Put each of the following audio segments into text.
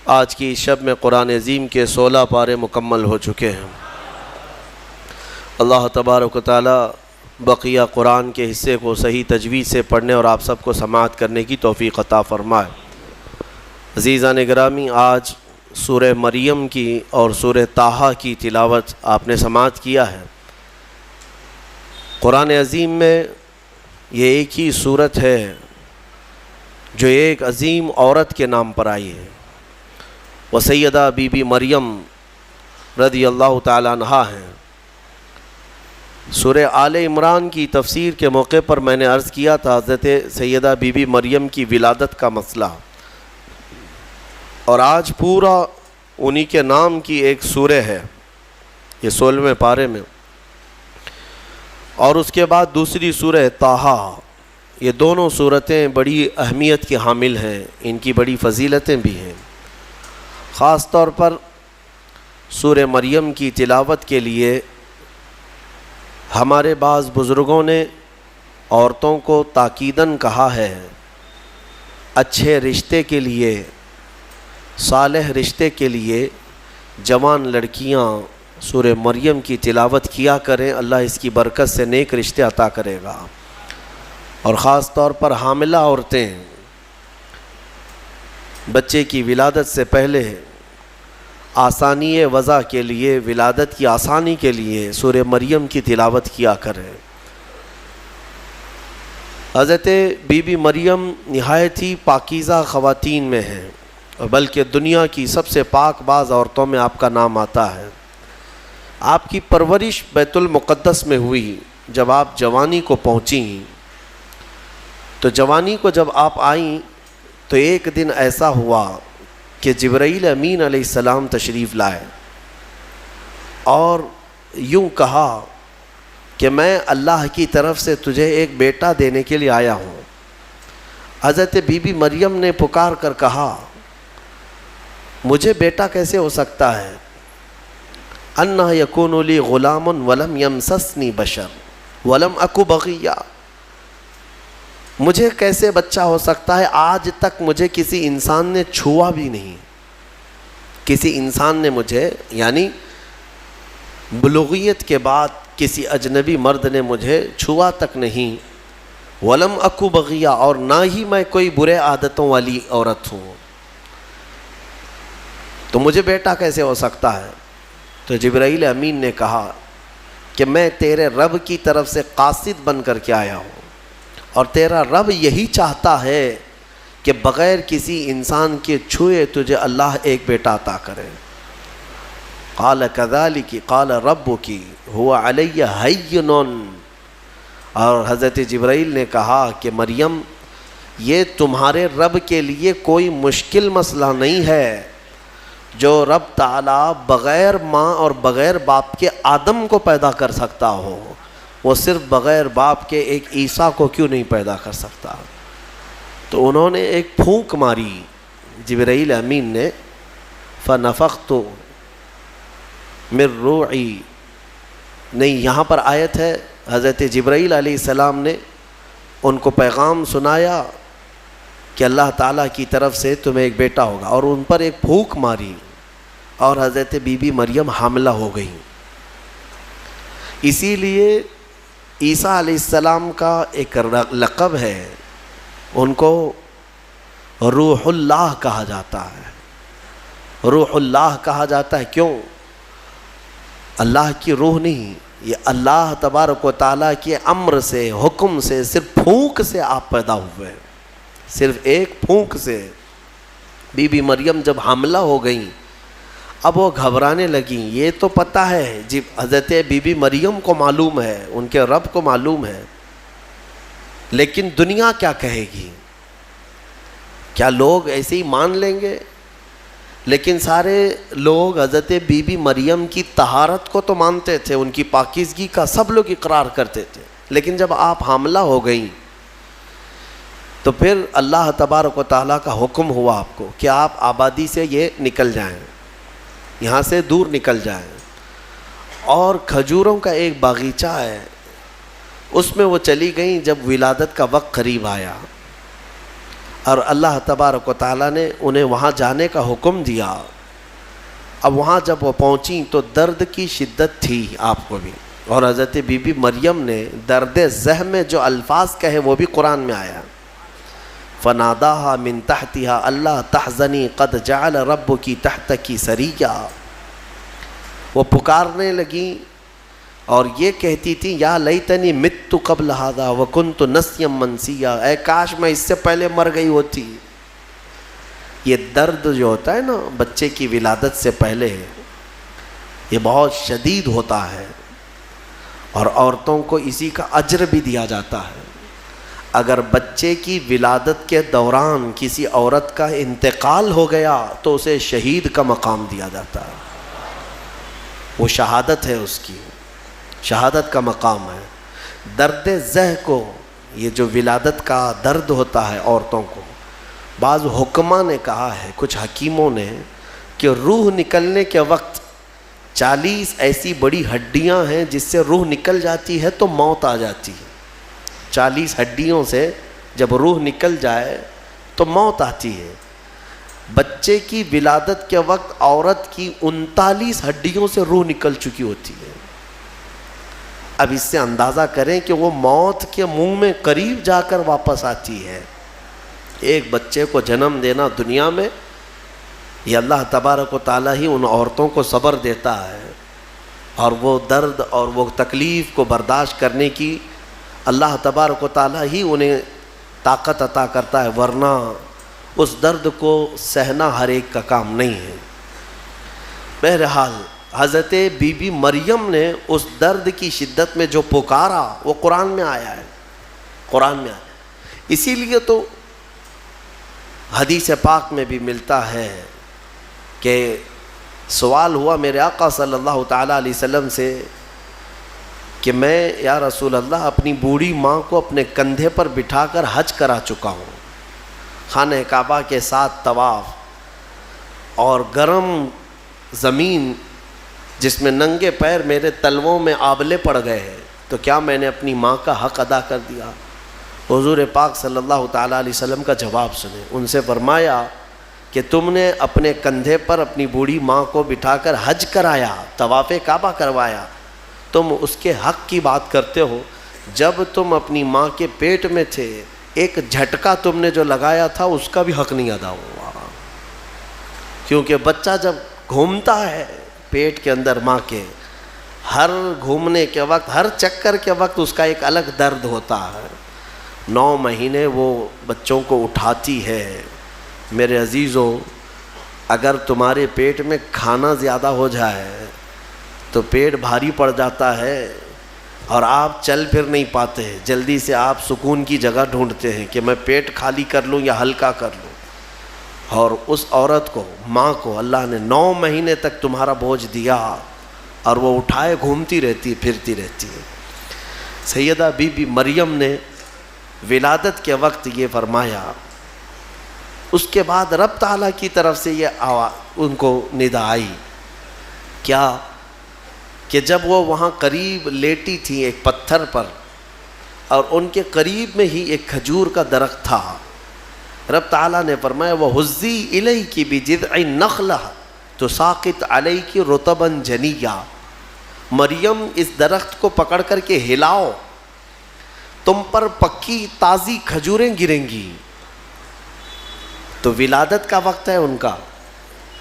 آج کی شب میں قرآن عظیم کے 16 پارے مکمل ہو چکے ہیں۔ اللہ تبارک و تعالی بقیہ قرآن کے حصے کو صحیح تجوید سے پڑھنے اور آپ سب کو سماعت کرنے کی توفیق عطا فرمائے۔ عزیزان گرامی، آج سورہ مریم کی اور سورہ طٰہٰ کی تلاوت آپ نے سماعت کیا ہے۔ قرآن عظیم میں یہ ایک ہی صورت ہے جو ایک عظیم عورت کے نام پر آئی ہے، وہ سیدہ بی بی مریم رضی اللہ تعالیٰ عنہا ہیں۔ سورہ آل عمران کی تفسیر کے موقع پر میں نے عرض کیا تھا حضرت سیدہ بی بی مریم کی ولادت کا مسئلہ، اور آج پورا انہی کے نام کی ایک سورہ ہے، یہ 16ویں پارے میں، اور اس کے بعد دوسری سورہ طٰہٰ۔ یہ دونوں صورتیں بڑی اہمیت کی حامل ہیں، ان کی بڑی فضیلتیں بھی ہیں۔ خاص طور پر سورہ مریم کی تلاوت کے لیے ہمارے بعض بزرگوں نے عورتوں کو تاکیداً کہا ہے، اچھے رشتے کے لیے، صالح رشتے کے لیے جوان لڑکیاں سورہ مریم کی تلاوت کیا کریں، اللہ اس کی برکت سے نیک رشتے عطا کرے گا۔ اور خاص طور پر حاملہ عورتیں بچے کی ولادت سے پہلے آسانی وضع کے لیے، ولادت کی آسانی کے لیے سورہ مریم کی تلاوت کیا کریں۔ حضرت بی بی مریم نہایت ہی پاکیزہ خواتین میں ہیں، بلکہ دنیا کی سب سے پاک باز عورتوں میں آپ کا نام آتا ہے۔ آپ کی پرورش بیت المقدس میں ہوئی۔ جب آپ جوانی کو پہنچیں تو جوانی کو جب آپ آئیں تو ایک دن ایسا ہوا کہ جبرائیل امین علیہ السلام تشریف لائے اور یوں کہا کہ میں اللہ کی طرف سے تجھے ایک بیٹا دینے کے لیے آیا ہوں۔ حضرت بی بی مریم نے پکار کر کہا، مجھے بیٹا کیسے ہو سکتا ہے؟ اَنَّا يَكُونُ لِي غُلَامٌ وَلَمْ يَمْسَسْنِي بَشَرٌ وَلَمْ أَكُ بَغِيًّا، مجھے کیسے بچہ ہو سکتا ہے؟ آج تک مجھے کسی انسان نے چھوا بھی نہیں، کسی انسان نے مجھے، یعنی بلوغیت کے بعد کسی اجنبی مرد نے مجھے چھوا تک نہیں، وَلَمْ أَكُ بَغِيًّا، اور نہ ہی میں کوئی برے عادتوں والی عورت ہوں، تو مجھے بیٹا کیسے ہو سکتا ہے؟ تو جبرائیل امین نے کہا کہ میں تیرے رب کی طرف سے قاصد بن کر کے آیا ہوں، اور تیرا رب یہی چاہتا ہے کہ بغیر کسی انسان کے چھوئے تجھے اللہ ایک بیٹا عطا کرے۔ قال كذلك قال ربك هو علی ہین، اور حضرت جبرائیل نے کہا کہ مریم، یہ تمہارے رب کے لیے کوئی مشکل مسئلہ نہیں ہے۔ جو رب تعالیٰ بغیر ماں اور بغیر باپ کے آدم کو پیدا کر سکتا ہو، وہ صرف بغیر باپ کے ایک عیسیٰ کو کیوں نہیں پیدا کر سکتا؟ تو انہوں نے ایک پھونک ماری جبرائیل امین نے، فنفخت من روحی، نہیں، یہاں پر آیت ہے حضرت جبرائیل علیہ السلام نے ان کو پیغام سنایا کہ اللہ تعالیٰ کی طرف سے تمہیں ایک بیٹا ہوگا، اور ان پر ایک پھونک ماری اور حضرت بی بی مریم حاملہ ہو گئی۔ اسی لیے عیسیٰ علیہ السلام کا ایک لقب ہے، ان کو روح اللہ کہا جاتا ہے۔ روح اللہ کہا جاتا ہے کیوں؟ اللہ کی روح نہیں، یہ اللہ تبارک و تعالیٰ کے امر سے، حکم سے، صرف پھونک سے آپ پیدا ہوئے، صرف ایک پھونک سے۔ بی بی مریم جب حاملہ ہو گئیں، اب وہ گھبرانے لگیں۔ یہ تو پتہ ہے، جب حضرت بی بی مریم کو معلوم ہے، ان کے رب کو معلوم ہے، لیکن دنیا کیا کہے گی؟ کیا لوگ ایسے ہی مان لیں گے؟ لیکن سارے لوگ حضرت بی بی مریم کی طہارت کو تو مانتے تھے، ان کی پاکیزگی کا سب لوگ اقرار کرتے تھے، لیکن جب آپ حاملہ ہو گئیں تو پھر اللہ تبارک و تعالیٰ کا حکم ہوا آپ کو کہ آپ آبادی سے یہ نکل جائیں، یہاں سے دور نکل جائیں، اور کھجوروں کا ایک باغیچہ ہے، اس میں وہ چلی گئیں۔ جب ولادت کا وقت قریب آیا، اور اللہ تبارک و تعالیٰ نے انہیں وہاں جانے کا حکم دیا. اب وہاں جب وہ پہنچیں تو درد کی شدت تھی آپ کو بھی, اور حضرت بی بی مریم نے درد زہ میں جو الفاظ کہے وہ بھی قرآن میں آیا. فناداہا من تحتہا اللہ تحزنی قد جعل ربکی تحتکی سریا. وہ پکارنے لگیں اور یہ کہتی تھی یا لیتنی مت قبل ھذا وکنت نسیا منسیا, اے کاش میں اس سے پہلے مر گئی ہوتی. یہ درد جو ہوتا ہے نا بچے کی ولادت سے پہلے, یہ بہت شدید ہوتا ہے, اور عورتوں کو اسی کا اجر بھی دیا جاتا ہے. اگر بچے کی ولادت کے دوران کسی عورت کا انتقال ہو گیا تو اسے شہید کا مقام دیا جاتا ہے. وہ شہادت ہے, اس کی شہادت کا مقام ہے. درد زہ کو, یہ جو ولادت کا درد ہوتا ہے عورتوں کو, بعض حکماء نے کہا ہے, کچھ حکیموں نے, کہ روح نکلنے کے وقت 40 ایسی بڑی ہڈیاں ہیں جس سے روح نکل جاتی ہے تو موت آ جاتی ہے. 40 ہڈیوں سے جب روح نکل جائے تو موت آتی ہے. بچے کی ولادت کے وقت عورت کی 39 ہڈیوں سے روح نکل چکی ہوتی ہے. اب اس سے اندازہ کریں کہ وہ موت کے منہ میں قریب جا کر واپس آتی ہے. ایک بچے کو جنم دینا دنیا میں, یہ اللہ تبارک و تعالیٰ ہی ان عورتوں کو صبر دیتا ہے, اور وہ درد اور وہ تکلیف کو برداشت کرنے کی اللہ تبارک و تعالیٰ ہی انہیں طاقت عطا کرتا ہے, ورنہ اس درد کو سہنا ہر ایک کا کام نہیں ہے. بہرحال حضرت بی بی مریم نے اس درد کی شدت میں جو پکارا وہ قرآن میں آیا ہے, قرآن میں آیا. اسی لیے تو حدیث پاک میں بھی ملتا ہے کہ سوال ہوا میرے آقا صلی اللہ تعالیٰ علیہ وسلم سے کہ میں یا رسول اللہ اپنی بوڑھی ماں کو اپنے کندھے پر بٹھا کر حج کرا چکا ہوں, خانہ کعبہ کے ساتھ طواف, اور گرم زمین جس میں ننگے پیر میرے تلووں میں آبلے پڑ گئے ہیں, تو کیا میں نے اپنی ماں کا حق ادا کر دیا؟ حضور پاک صلی اللہ تعالیٰ علیہ وسلم کا جواب سنیں. ان سے فرمایا کہ تم نے اپنے کندھے پر اپنی بوڑھی ماں کو بٹھا کر حج کرایا, طواف کعبہ کروایا, تم اس کے حق کی بات کرتے ہو. جب تم اپنی ماں کے پیٹ میں تھے ایک جھٹکا تم نے جو لگایا تھا اس کا بھی حق نہیں ادا ہوا, کیونکہ بچہ جب گھومتا ہے پیٹ کے اندر ماں کے, ہر گھومنے کے وقت, ہر چکر کے وقت اس کا ایک الگ درد ہوتا ہے. 9 مہینے وہ بچوں کو اٹھاتی ہے. میرے عزیزو, اگر تمہارے پیٹ میں کھانا زیادہ ہو جائے تو پیٹ بھاری پڑ جاتا ہے اور آپ چل پھر نہیں پاتے, جلدی سے آپ سکون کی جگہ ڈھونڈتے ہیں کہ میں پیٹ خالی کر لوں یا ہلکا کر لوں. اور اس عورت کو, ماں کو اللہ نے 9 مہینے تک تمہارا بوجھ دیا اور وہ اٹھائے گھومتی رہتی پھرتی رہتی ہے. سیدہ بی بی مریم نے ولادت کے وقت یہ فرمایا. اس کے بعد رب تعالیٰ کی طرف سے یہ ان کو ندا آئی کیا کہ جب وہ وہاں قریب لیٹی تھی ایک پتھر پر, اور ان کے قریب میں ہی ایک کھجور کا درخت تھا, رب تعالیٰ نے فرمایا وَهُزِّي إِلَيْكِ بِجِذْعِ النَّخْلَةِ تُسَاقِطْ عَلَيْكِ رُطَبًا جَنِيًّا. مریم اس درخت کو پکڑ کر کے ہلاؤ, تم پر پکی تازی کھجوریں گریں گی. تو ولادت کا وقت ہے ان کا,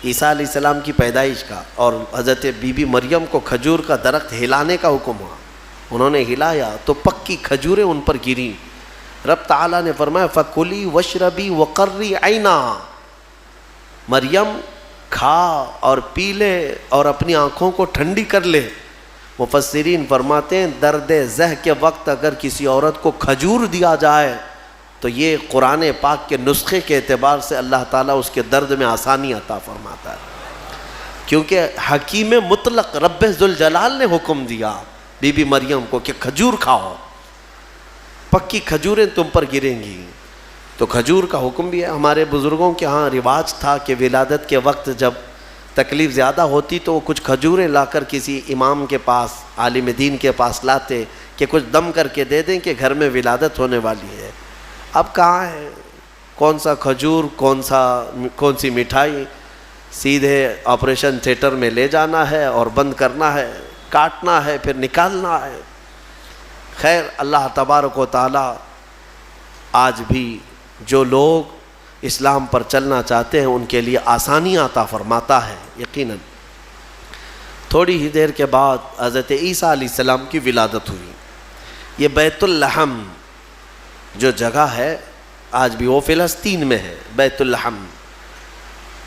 عیسیٰ علیہ السلام کی پیدائش کا, اور حضرت بی بی مریم کو کھجور کا درخت ہلانے کا حکم ہوا. انہوں نے ہلایا تو پکی کھجوریں ان پر گریں. رب تعالیٰ نے فرمایا فَكُلِي وَاشْرَبِي وَقَرِّي عَيْنًا, مریم کھا اور پی لے اور اپنی آنکھوں کو ٹھنڈی کر لے. مفسرین فرماتے ہیں درد زہ کے وقت اگر کسی عورت کو کھجور دیا جائے تو یہ قرآن پاک کے نسخے کے اعتبار سے اللہ تعالیٰ اس کے درد میں آسانی عطا فرماتا ہے, کیونکہ حکیم مطلق رب ذوالجلال نے حکم دیا بی بی مریم کو کہ کھجور کھاؤ, پکی کھجوریں تم پر گریں گی. تو کھجور کا حکم بھی ہے. ہمارے بزرگوں کے ہاں رواج تھا کہ ولادت کے وقت جب تکلیف زیادہ ہوتی تو وہ کچھ کھجوریں لا کر کسی امام کے پاس, عالم دین کے پاس لاتے کہ کچھ دم کر کے دے دیں کہ گھر میں ولادت ہونے والی ہے. اب کہاں ہے, کون سا کھجور، کون سی مٹھائی، سیدھے آپریشن تھیٹر میں لے جانا ہے اور بند کرنا ہے، کاٹنا ہے، پھر نکالنا ہے۔ خیر، اللہ تبارک و تعالی آج بھی جو لوگ اسلام پر چلنا چاہتے ہیں ان کے لیے آسانی عطا فرماتا ہے۔ یقیناً تھوڑی ہی دیر کے بعد حضرت عیسیٰ علیہ السلام کی ولادت ہوئی۔ یہ بیت اللحم جو جگہ ہے آج بھی وہ فلسطین میں ہے۔ بیت اللحم،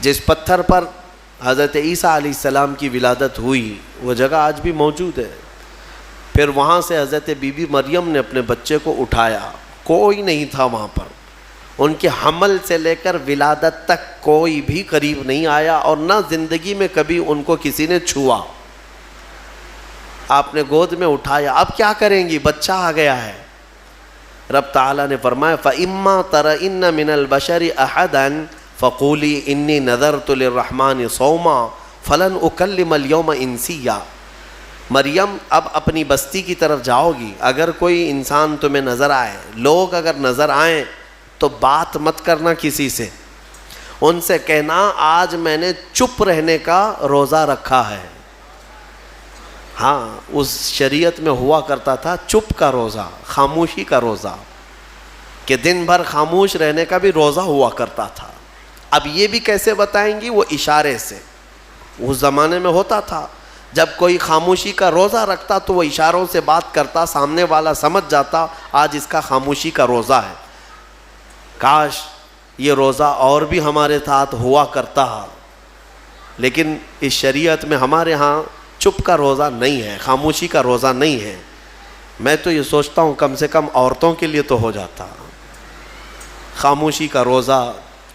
جس پتھر پر حضرت عیسیٰ علیہ السلام کی ولادت ہوئی، وہ جگہ آج بھی موجود ہے۔ پھر وہاں سے حضرت بی بی مریم نے اپنے بچے کو اٹھایا، کوئی نہیں تھا وہاں پر، ان کے حمل سے لے کر ولادت تک کوئی بھی قریب نہیں آیا، اور نہ زندگی میں کبھی ان کو کسی نے چھوا۔ آپ نے گود میں اٹھایا، اب کیا کریں گی، بچہ آ گیا ہے۔ رب تعالیٰ نے فرمایا فَإِمَّا تَرَئِنَّ مِنَ الْبَشَرِ أَحَدًا فَقُولِي إِنِّي نَذَرْتُ لِلرَّحْمَنِ صَوْمًا فَلَنْ أُكَلِّمَ الْيَوْمَ إِنسِيًّا۔ مریم اب اپنی بستی کی طرف جاؤ گی، اگر کوئی انسان تمہیں نظر آئے، لوگ اگر نظر آئیں تو بات مت کرنا کسی سے، ان سے کہنا آج میں نے چپ رہنے کا روزہ رکھا ہے۔ ہاں، اس شریعت میں ہوا کرتا تھا چپ کا روزہ، خاموشی کا روزہ، کہ دن بھر خاموش رہنے کا بھی روزہ ہوا کرتا تھا۔ اب یہ بھی کیسے بتائیں گی، وہ اشارے سے۔ اس زمانے میں ہوتا تھا جب کوئی خاموشی کا روزہ رکھتا تو وہ اشاروں سے بات کرتا، سامنے والا سمجھ جاتا آج اس کا خاموشی کا روزہ ہے۔ کاش یہ روزہ اور بھی ہمارے ساتھ ہوا کرتا، لیکن اس شریعت میں ہمارے ہاں چپ کا روزہ نہیں ہے، خاموشی کا روزہ نہیں ہے۔ میں تو یہ سوچتا ہوں کم سے کم عورتوں کے لیے تو ہو جاتا۔ خاموشی کا روزہ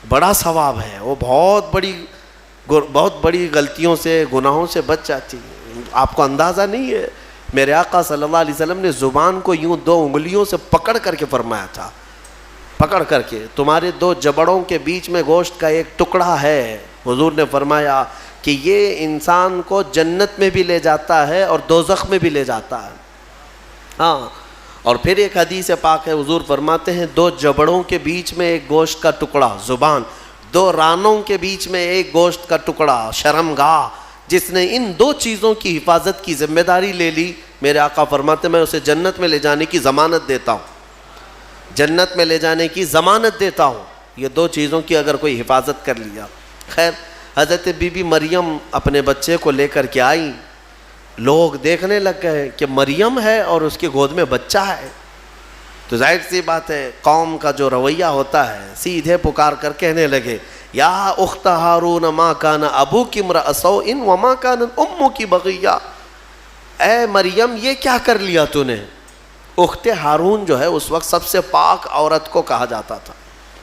بڑا ثواب ہے، وہ بہت بڑی غلطیوں سے، گناہوں سے بچ جاتی ہے۔ آپ کو اندازہ نہیں ہے، میرے آقا صلی اللہ علیہ وسلم نے زبان کو یوں 2 انگلیوں سے پکڑ کر کے فرمایا تھا، پکڑ کر کے، تمہارے 2 جبڑوں کے بیچ میں گوشت کا ایک ٹکڑا ہے، حضور نے فرمایا کہ یہ انسان کو جنت میں بھی لے جاتا ہے اور دوزخ میں بھی لے جاتا ہے۔ ہاں، اور پھر ایک حدیث پاک ہے، حضور فرماتے ہیں 2 جبڑوں کے بیچ میں ایک گوشت کا ٹکڑا، زبان، 2 رانوں کے بیچ میں ایک گوشت کا ٹکڑا، شرمگاہ، جس نے ان 2 چیزوں کی حفاظت کی ذمہ داری لے لی، میرے آقا فرماتے میں اسے جنت میں لے جانے کی ضمانت دیتا ہوں، جنت میں لے جانے کی ضمانت دیتا ہوں، یہ 2 چیزوں کی اگر کوئی حفاظت کر لیا۔ خیر، حضرت بی بی مریم اپنے بچے کو لے کر کے آئی، لوگ دیکھنے لگ گئے کہ مریم ہے اور اس کی گود میں بچہ ہے، تو ظاہر سی بات ہے قوم کا جو رویہ ہوتا ہے، سیدھے پکار کر کہنے لگے یا اخت ہارون ما کان ابوک امرأ سوء وما کانت امک بغیہ، اے مریم یہ کیا کر لیا تو نے۔ اخت ہارون جو ہے اس وقت سب سے پاک عورت کو کہا جاتا تھا،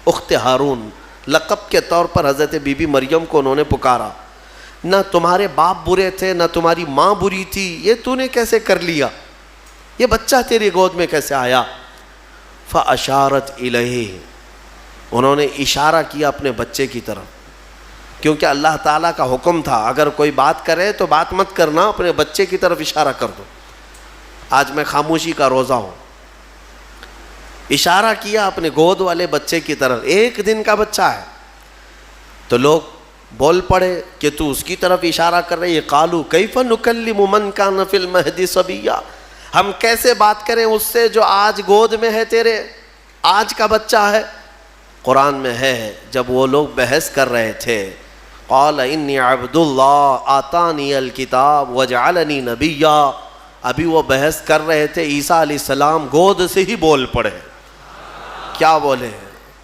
اخت ہارون لقب کے طور پر حضرت بی بی مریم کو انہوں نے پکارا، نہ تمہارے باپ برے تھے نہ تمہاری ماں بری تھی، یہ تو نے کیسے کر لیا، یہ بچہ تیری گود میں کیسے آیا۔ فاشارت الیہ، انہوں نے اشارہ کیا اپنے بچے کی طرف، کیونکہ اللہ تعالیٰ کا حکم تھا اگر کوئی بات کرے تو بات مت کرنا، اپنے بچے کی طرف اشارہ کر دو۔ آج میں خاموشی کا روزہ ہوں، اشارہ کیا اپنے گود والے بچے کی طرف، 1 دن کا بچہ ہے، تو لوگ بول پڑے کہ تو اس کی طرف اشارہ کر رہے، قالوا کیف نکلم من کان فی المہد صبیا، ہم کیسے بات کریں اس سے جو آج گود میں ہے تیرے، آج کا بچہ ہے۔ قرآن میں ہے جب وہ لوگ بحث کر رہے تھے، قال انی عبد اللہ آتانی الکتاب وجعلنی نبیا، ابھی وہ بحث کر رہے تھے، عیسیٰ علیہ السلام گود سے ہی بول پڑے۔ کیا بولے؟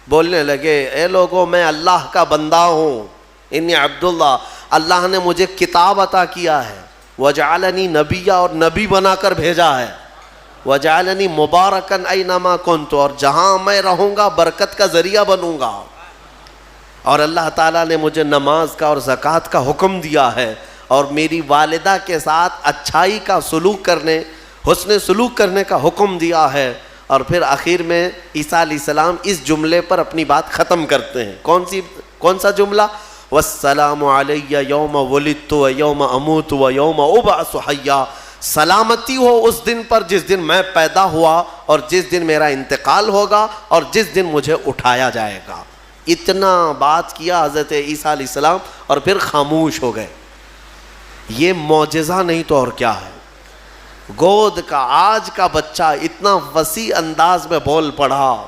بولنے لگے اے لوگوں میں اللہ کا بندہ ہوں، انی عبداللہ، اللہ نے مجھے کتاب عطا کیا ہے، وجعلنی نبیا، اور نبی بنا کر بھیجا ہے، وجعلنی مبارکن اینما کنت، اور جہاں میں رہوں گا برکت کا ذریعہ بنوں گا، اور اللہ تعالیٰ نے مجھے نماز کا اور زکوٰۃ کا حکم دیا ہے، اور میری والدہ کے ساتھ اچھائی کا سلوک کرنے، حسن سلوک کرنے کا حکم دیا ہے۔ اور پھر آخر میں عیسیٰ علیہ السلام اس جملے پر اپنی بات ختم کرتے ہیں، کون سا جملہ؟ والسلام علی یوم ولدت و یوم اموت و یوم ابعث حیا، سلامتی ہو اس دن پر جس دن میں پیدا ہوا اور جس دن میرا انتقال ہوگا اور جس دن مجھے اٹھایا جائے گا۔ اتنا بات کیا حضرت عیسیٰ علیہ السلام اور پھر خاموش ہو گئے. یہ معجزہ نہیں تو اور کیا ہے. گود کا آج کا بچہ اتنا وسیع انداز میں بول پڑا,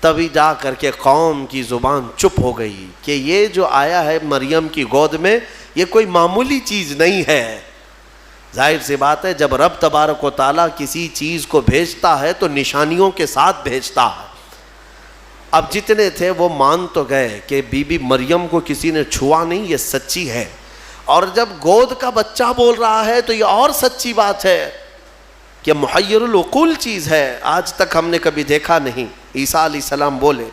تبھی جا کر کے قوم کی زبان چپ ہو گئی کہ یہ جو آیا ہے مریم کی گود میں یہ کوئی معمولی چیز نہیں ہے. ظاہر سی بات ہے, جب رب تبارک و تعالیٰ کسی چیز کو بھیجتا ہے تو نشانیوں کے ساتھ بھیجتا ہے. اب جتنے تھے وہ مان تو گئے کہ بی بی مریم کو کسی نے چھوا نہیں, یہ سچی ہے. اور جب گود کا بچہ بول رہا ہے تو یہ اور سچی بات ہے کہ محیر العقول چیز ہے, آج تک ہم نے کبھی دیکھا نہیں. عیسیٰ علیہ السلام بولے.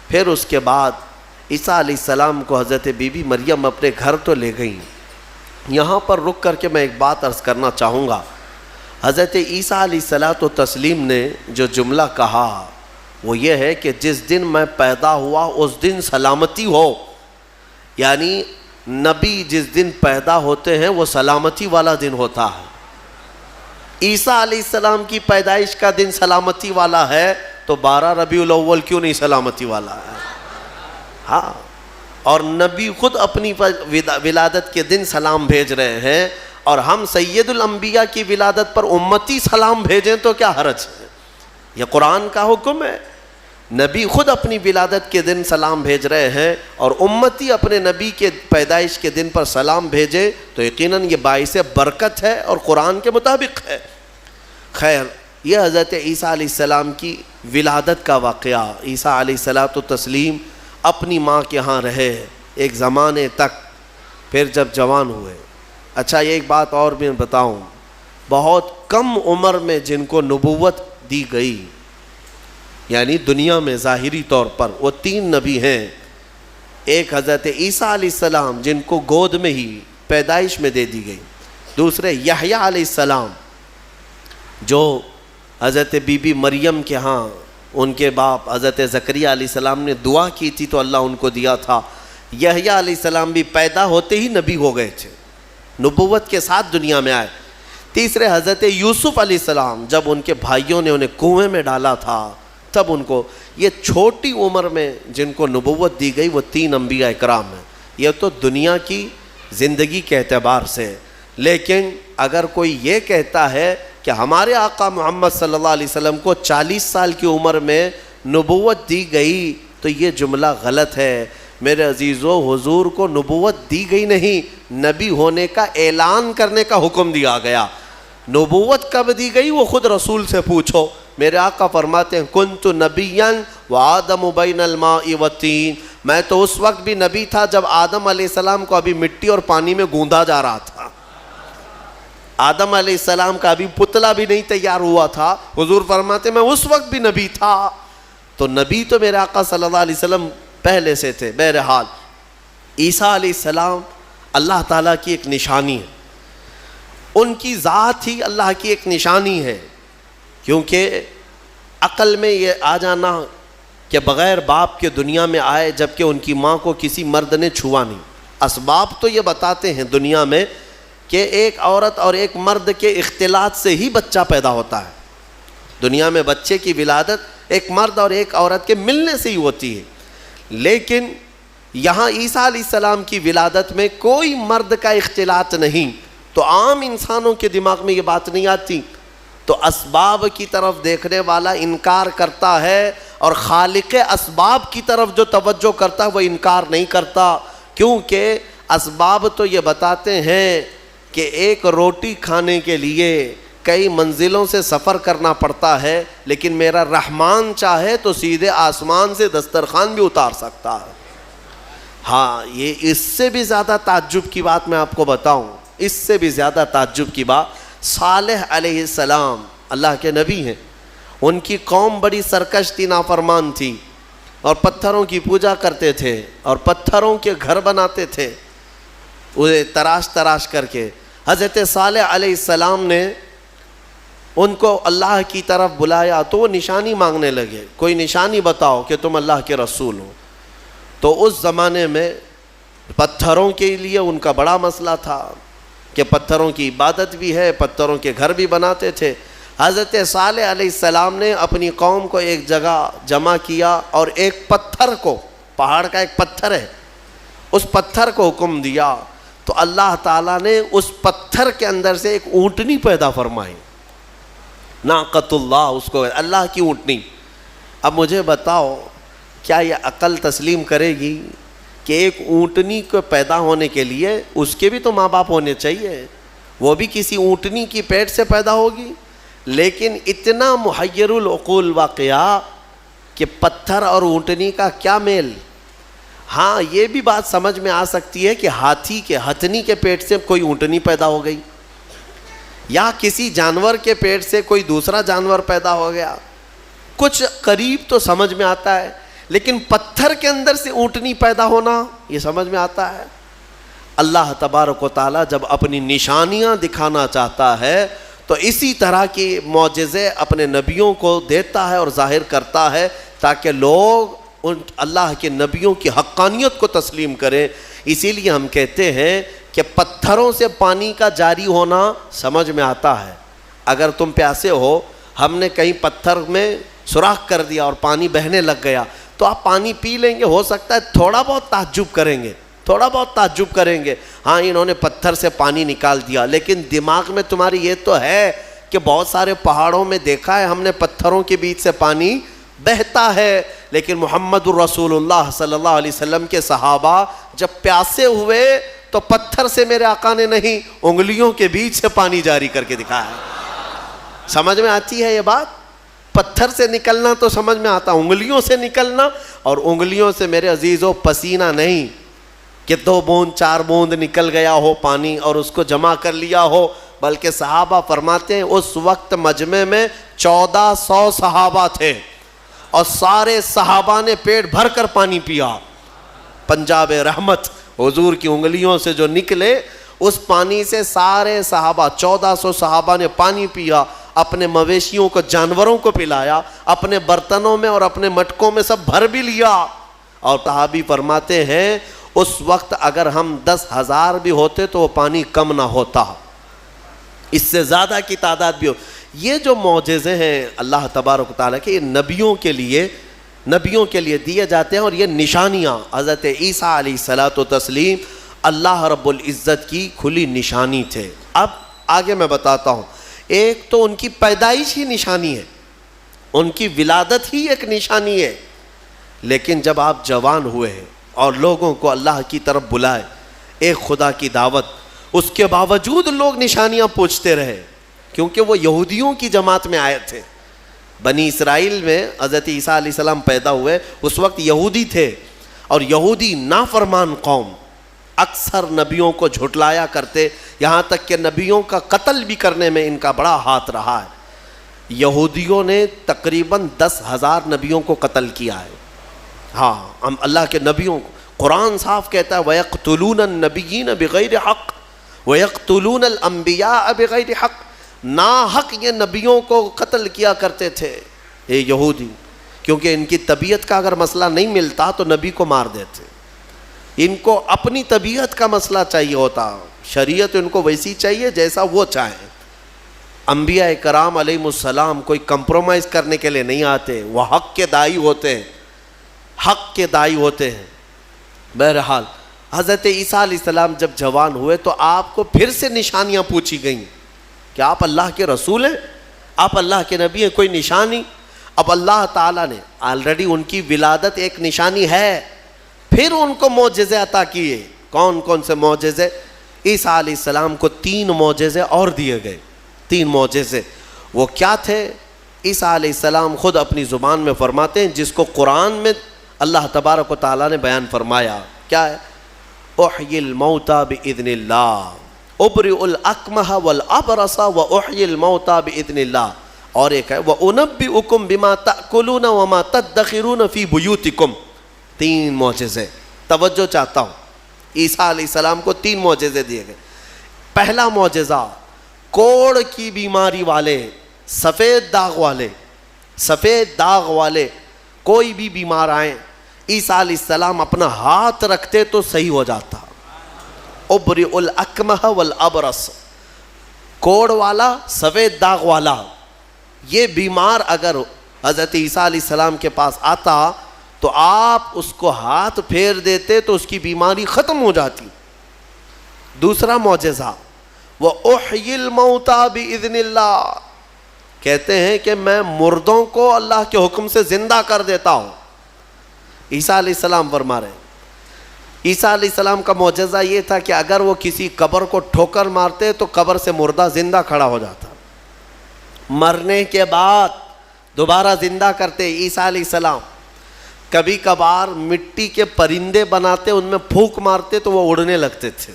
پھر اس کے بعد عیسیٰ علیہ السلام کو حضرت بی بی مریم اپنے گھر تو لے گئیں. یہاں پر رک کر کے میں ایک بات عرض کرنا چاہوں گا. حضرت عیسیٰ علیہ الصلوۃ والتسلیم نے جو جملہ کہا وہ یہ ہے کہ جس دن میں پیدا ہوا اس دن سلامتی ہو. یعنی نبی جس دن پیدا ہوتے ہیں وہ سلامتی والا دن ہوتا ہے. عیسیٰ علیہ السلام کی پیدائش کا دن سلامتی والا ہے تو 12 ربیع الاول کیوں نہیں سلامتی والا ہے؟ ہاں, اور نبی خود اپنی ولادت کے دن سلام بھیج رہے ہیں, اور ہم سید الانبیاء کی ولادت پر امتی سلام بھیجیں تو کیا حرج ہے؟ یہ قرآن کا حکم ہے. نبی خود اپنی ولادت کے دن سلام بھیج رہے ہیں اور امتی اپنے نبی کے پیدائش کے دن پر سلام بھیجے تو یقیناً یہ باعث برکت ہے اور قرآن کے مطابق ہے. خیر, یہ حضرت عیسیٰ علیہ السلام کی ولادت کا واقعہ. عیسیٰ علیہ الصلوۃ والتسلیم اپنی ماں کے ہاں رہے ایک زمانے تک, پھر جب جوان ہوئے. اچھا, یہ ایک بات اور بھی بتاؤں, بہت کم عمر میں جن کو نبوت دی گئی, یعنی دنیا میں ظاہری طور پر, وہ 3 نبی ہیں. ایک حضرت عیسیٰ علیہ السلام جن کو گود میں ہی پیدائش میں دے دی گئی. دوسرے یحییٰ علیہ السلام جو حضرت بی بی مریم کے ہاں ان کے باپ حضرت زکریہ علیہ السلام نے دعا کی تھی تو اللہ ان کو دیا تھا. یحییٰ علیہ السلام بھی پیدا ہوتے ہی نبی ہو گئے تھے, نبوت کے ساتھ دنیا میں آئے. تیسرے حضرت یوسف علیہ السلام, جب ان کے بھائیوں نے انہیں کنویں میں ڈالا تھا تب ان کو, یہ چھوٹی عمر میں جن کو نبوت دی گئی وہ 3 انبیاء اکرام ہیں. یہ تو دنیا کی زندگی کے اعتبار سے. لیکن اگر کوئی یہ کہتا ہے کہ ہمارے آقا محمد صلی اللہ علیہ وسلم کو 40 سال کی عمر میں نبوت دی گئی تو یہ جملہ غلط ہے. میرے عزیزو, حضور کو نبوت دی گئی نہیں, نبی ہونے کا اعلان کرنے کا حکم دیا گیا. نبوت کب دی گئی وہ خود رسول سے پوچھو. میرے آقا فرماتے ہیں کنت نبیاً وآدم بین الماء والطین, میں تو اس وقت بھی نبی تھا جب آدم علیہ السلام کو ابھی مٹی اور پانی میں گوندا جا رہا تھا. آدم علیہ السلام کا ابھی پتلا بھی نہیں تیار ہوا تھا. حضور فرماتے ہیں میں اس وقت بھی نبی تھا. تو نبی تو میرے آقا صلی اللہ علیہ وسلم پہلے سے تھے. بہرحال عیسیٰ علیہ السلام اللہ تعالیٰ کی ایک نشانی ہے, ان کی ذات ہی اللہ کی ایک نشانی ہے. کیونکہ عقل میں یہ آ جانا کہ بغیر باپ کے دنیا میں آئے جبکہ ان کی ماں کو کسی مرد نے چھوا نہیں. اسباب تو یہ بتاتے ہیں دنیا میں کہ ایک عورت اور ایک مرد کے اختلاط سے ہی بچہ پیدا ہوتا ہے. دنیا میں بچے کی ولادت ایک مرد اور ایک عورت کے ملنے سے ہی ہوتی ہے. لیکن یہاں عیسیٰ علیہ السلام کی ولادت میں کوئی مرد کا اختلاط نہیں, تو عام انسانوں کے دماغ میں یہ بات نہیں آتی. تو اسباب کی طرف دیکھنے والا انکار کرتا ہے اور خالق اسباب کی طرف جو توجہ کرتا ہے وہ انکار نہیں کرتا. کیونکہ اسباب تو یہ بتاتے ہیں کہ ایک روٹی کھانے کے لیے کئی منزلوں سے سفر کرنا پڑتا ہے, لیکن میرا رحمان چاہے تو سیدھے آسمان سے دسترخوان بھی اتار سکتا ہے. ہاں, یہ اس سے بھی زیادہ تعجب کی بات میں آپ کو بتاؤں, اس سے بھی زیادہ تعجب کی بات, صالح علیہ السلام اللہ کے نبی ہیں, ان کی قوم بڑی سرکش تھی, نافرمان تھی, اور پتھروں کی پوجا کرتے تھے اور پتھروں کے گھر بناتے تھے انہیں تراش تراش کر کے. حضرت صالح علیہ السلام نے ان کو اللہ کی طرف بلایا تو وہ نشانی مانگنے لگے, کوئی نشانی بتاؤ کہ تم اللہ کے رسول ہو. تو اس زمانے میں پتھروں کے لیے ان کا بڑا مسئلہ تھا کہ پتھروں کی عبادت بھی ہے, پتھروں کے گھر بھی بناتے تھے. حضرت صالح علیہ السلام نے اپنی قوم کو ایک جگہ جمع کیا اور ایک پتھر کو، پہاڑ کا ایک پتھر ہے، اس پتھر کو حکم دیا تو اللہ تعالیٰ نے اس پتھر کے اندر سے ایک اونٹنی پیدا فرمائی، ناقۃ اللہ، اس کو اللہ کی اونٹنی۔ اب مجھے بتاؤ کیا یہ عقل تسلیم کرے گی کہ ایک اونٹنی کو پیدا ہونے کے لیے اس کے بھی تو ماں باپ ہونے چاہیے، وہ بھی کسی اونٹنی کی پیٹ سے پیدا ہوگی؟ لیکن اتنا محیر العقول واقعہ کہ پتھر اور اونٹنی کا کیا میل۔ ہاں یہ بھی بات سمجھ میں آ سکتی ہے کہ ہتھنی کے پیٹ سے کوئی اونٹنی پیدا ہو گئی، یا کسی جانور کے پیٹ سے کوئی دوسرا جانور پیدا ہو گیا، کچھ قریب تو سمجھ میں آتا ہے، لیکن پتھر کے اندر سے اونٹنی پیدا ہونا یہ سمجھ میں آتا ہے؟ اللہ تبارک و تعالیٰ جب اپنی نشانیاں دکھانا چاہتا ہے تو اسی طرح کی معجزے اپنے نبیوں کو دیتا ہے اور ظاہر کرتا ہے تاکہ لوگ ان اللہ کے نبیوں کی حقانیت کو تسلیم کریں۔ اسی لیے ہم کہتے ہیں کہ پتھروں سے پانی کا جاری ہونا سمجھ میں آتا ہے۔ اگر تم پیاسے ہو، ہم نے کہیں پتھر میں سوراخ کر دیا اور پانی بہنے لگ گیا تو آپ پانی پی لیں گے، ہو سکتا ہے تھوڑا بہت تعجب کریں گے، تھوڑا بہت تعجب کریں گے، ہاں انہوں نے پتھر سے پانی نکال دیا، لیکن دماغ میں تمہاری یہ تو ہے کہ بہت سارے پہاڑوں میں دیکھا ہے ہم نے پتھروں کے بیچ سے پانی بہتا ہے۔ لیکن محمد الرسول اللہ صلی اللہ علیہ وسلم کے صحابہ جب پیاسے ہوئے تو پتھر سے میرے آقا نے نہیں، انگلیوں کے بیچ سے پانی جاری کر کے دکھایا ہے۔ سمجھ میں آتی ہے یہ بات؟ پتھر سے نکلنا تو سمجھ میں آتا، انگلیوں سے نکلنا، اور انگلیوں سے میرے عزیزو پسینہ نہیں کہ 2 بوند 4 بوند نکل گیا ہو پانی اور اس کو جمع کر لیا ہو، بلکہ صحابہ فرماتے ہیں اس وقت مجمع میں 1400 صحابہ تھے اور سارے صحابہ نے پیٹ بھر کر پانی پیا۔ پنجاب رحمت حضور کی انگلیوں سے جو نکلے اس پانی سے سارے صحابہ 1400 صحابہ نے پانی پیا، اپنے مویشیوں کو، جانوروں کو پلایا، اپنے برتنوں میں اور اپنے مٹکوں میں سب بھر بھی لیا۔ اور صحابی فرماتے ہیں اس وقت اگر ہم 10,000 بھی ہوتے تو وہ پانی کم نہ ہوتا، اس سے زیادہ کی تعداد بھی ہو۔ یہ جو معجزے ہیں اللہ تبارک و تعالیٰ کے، یہ نبیوں کے لیے دیے جاتے ہیں، اور یہ نشانیاں حضرت عیسیٰ علیہ الصلاۃ والتسلیم اللہ رب العزت کی کھلی نشانی تھے۔ اب آگے میں بتاتا ہوں، ایک تو ان کی پیدائش ہی نشانی ہے، ان کی ولادت ہی ایک نشانی ہے، لیکن جب آپ جوان ہوئے ہیں اور لوگوں کو اللہ کی طرف بلائے، ایک خدا کی دعوت، اس کے باوجود لوگ نشانیاں پوچھتے رہے، کیونکہ وہ یہودیوں کی جماعت میں آئے تھے۔ بنی اسرائیل میں حضرت عیسیٰ علیہ السلام پیدا ہوئے، اس وقت یہودی تھے، اور یہودی نافرمان قوم اکثر نبیوں کو جھٹلایا کرتے، یہاں تک کہ نبیوں کا قتل بھی کرنے میں ان کا بڑا ہاتھ رہا ہے۔ یہودیوں نے تقریباً 10,000 نبیوں کو قتل کیا ہے۔ ہاں، ہم اللہ کے نبیوں کو، قرآن صاف کہتا ہے وَيَقْتُلُونَ النَّبِيِّينَ بِغَيْرِ حَقٍّ وَيَقْتُلُونَ الْأَنْبِيَاءَ بِغَيْرِ حَقٍّ، ناحق یہ نبیوں کو قتل کیا کرتے تھے یہ یہودی، کیونکہ ان کی طبیعت کا اگر مسئلہ نہیں ملتا تو نبی کو مار دیتے، ان کو اپنی طبیعت کا مسئلہ چاہیے ہوتا، شریعت ان کو ویسی چاہیے جیسا وہ چاہیں۔ انبیاء کرام علیہ السلام کوئی کمپرومائز کرنے کے لیے نہیں آتے، وہ حق کے داعی ہوتے ہیں، حق کے داعی ہوتے ہیں۔ بہرحال حضرت عیسیٰ علیہ السلام جب جوان ہوئے تو آپ کو پھر سے نشانیاں پوچھی گئیں کہ آپ اللہ کے رسول ہیں، آپ اللہ کے نبی ہیں، کوئی نشانی؟ اب اللہ تعالیٰ نے آلریڈی ان کی ولادت ایک نشانی ہے، پھر ان کو معجزے عطا کیے۔ کون کون سے معجزے؟ عیسیٰ علیہ السلام کو 3 معجزے اور دیے گئے، 3 معجزے۔ وہ کیا تھے؟ عیسیٰ علیہ السلام خود اپنی زبان میں فرماتے ہیں، جس کو قرآن میں اللہ تبارک و تعالیٰ نے بیان فرمایا، کیا ہے؟ احیی الموتى باذن اللہ، ابرئ الاکمہ والابرص واحیی الموتى باذن اللہ، اور ایک ہے وانبئکم بما تاکلون وما تدخرون فی بیوتکم۔ 3 معجزے، توجہ چاہتا ہوں، عیسیٰ علیہ السلام کو 3 معجزے دیے گئے۔ پہلا معجزہ، کوڑ کی بیماری والے، سفید داغ والے کوئی بھی بیمار آئیں، عیسیٰ علیہ السلام اپنا ہاتھ رکھتے تو صحیح ہو جاتا۔ ابرئ الاکمہ والابرص، کوڑ والا، سفید داغ والا، یہ بیمار اگر حضرت عیسیٰ علیہ السلام کے پاس آتا تو آپ اس کو ہاتھ پھیر دیتے تو اس کی بیماری ختم ہو جاتی. دوسرا معجزہ وَأُحْيِي الْمَوْتَى بِإِذْنِ اللَّهِ، کہتے ہیں کہ میں مردوں کو اللہ کے حکم سے زندہ کر دیتا ہوں. عیسیٰ علیہ السلام فرما رہے ہیں. عیسیٰ علیہ السلام کا معجزہ یہ تھا کہ اگر وہ کسی قبر کو ٹھوکر مارتے تو قبر سے مردہ زندہ کھڑا ہو جاتا. مرنے کے بعد دوبارہ زندہ کرتے عیسیٰ علیہ السلام. کبھی کبھار مٹی کے پرندے بناتے، ان میں پھونک مارتے تو وہ اڑنے لگتے تھے.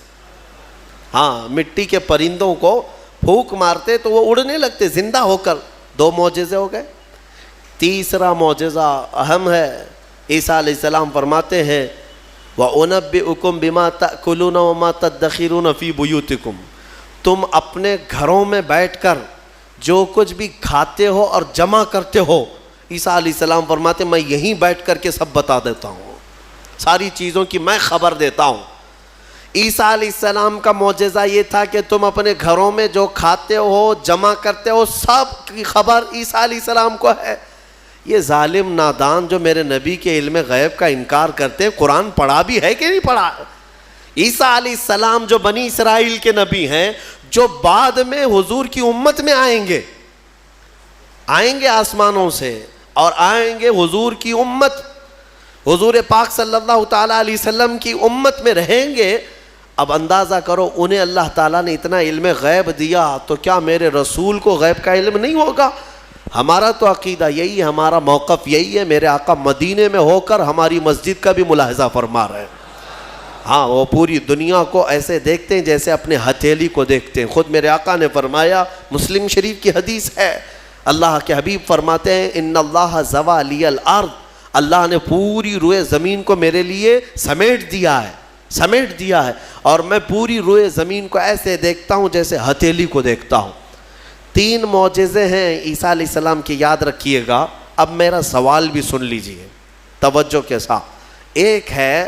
ہاں، مٹی کے پرندوں کو پھونک مارتے تو وہ اڑنے لگتے زندہ ہو کر. 2 معجزے ہو گئے. تیسرا معجزہ اہم ہے. عیسیٰ علیہ السلام فرماتے ہیں وَأُنَبِّئُكُم بِمَا تَأْكُلُونَ وَمَا تَدَّخِرُونَ فِي بُيُوتِكُمْ، تم اپنے گھروں میں بیٹھ کر جو کچھ بھی کھاتے ہو اور جمع کرتے ہو، عیسیٰ علیہ السلام فرماتے میں یہیں بیٹھ کر کے سب بتا دیتا ہوں، ساری چیزوں کی میں خبر دیتا ہوں. عیسیٰ علیہ السلام کا معجزہ یہ تھا کہ تم اپنے گھروں میں جو کھاتے ہو جمع کرتے ہو سب کی خبر عیسیٰ علیہ السلام کو ہے. یہ ظالم نادان جو میرے نبی کے علم غیب کا انکار کرتے ہیں، قرآن پڑھا بھی ہے کہ نہیں پڑھا؟ عیسیٰ علیہ السلام جو بنی اسرائیل کے نبی ہیں، جو بعد میں حضور کی امت میں آئیں گے آسمانوں سے، اور آئیں گے حضور کی امت، حضور پاک صلی اللہ تعالیٰ علیہ وسلم کی امت میں رہیں گے. اب اندازہ کرو انہیں اللہ تعالیٰ نے اتنا علم غیب دیا تو کیا میرے رسول کو غیب کا علم نہیں ہوگا؟ ہمارا تو عقیدہ یہی ہے، ہمارا موقف یہی ہے. میرے آقا مدینے میں ہو کر ہماری مسجد کا بھی ملاحظہ فرما رہے ہیں. ہاں، وہ پوری دنیا کو ایسے دیکھتے ہیں جیسے اپنے ہتھیلی کو دیکھتے ہیں. خود میرے آقا نے فرمایا، مسلم شریف کی حدیث ہے، اللہ کے حبیب فرماتے ہیں ان اللہ زوى لی الارض، اللہ نے پوری روئے زمین کو میرے لیے سمیٹ دیا ہے، اور میں پوری روئے زمین کو ایسے دیکھتا ہوں جیسے ہتھیلی کو دیکھتا ہوں. 3 معجزے ہیں عیسیٰ علیہ السلام کی، یاد رکھیے گا. اب میرا سوال بھی سن لیجئے توجہ کے ساتھ. ایک ہے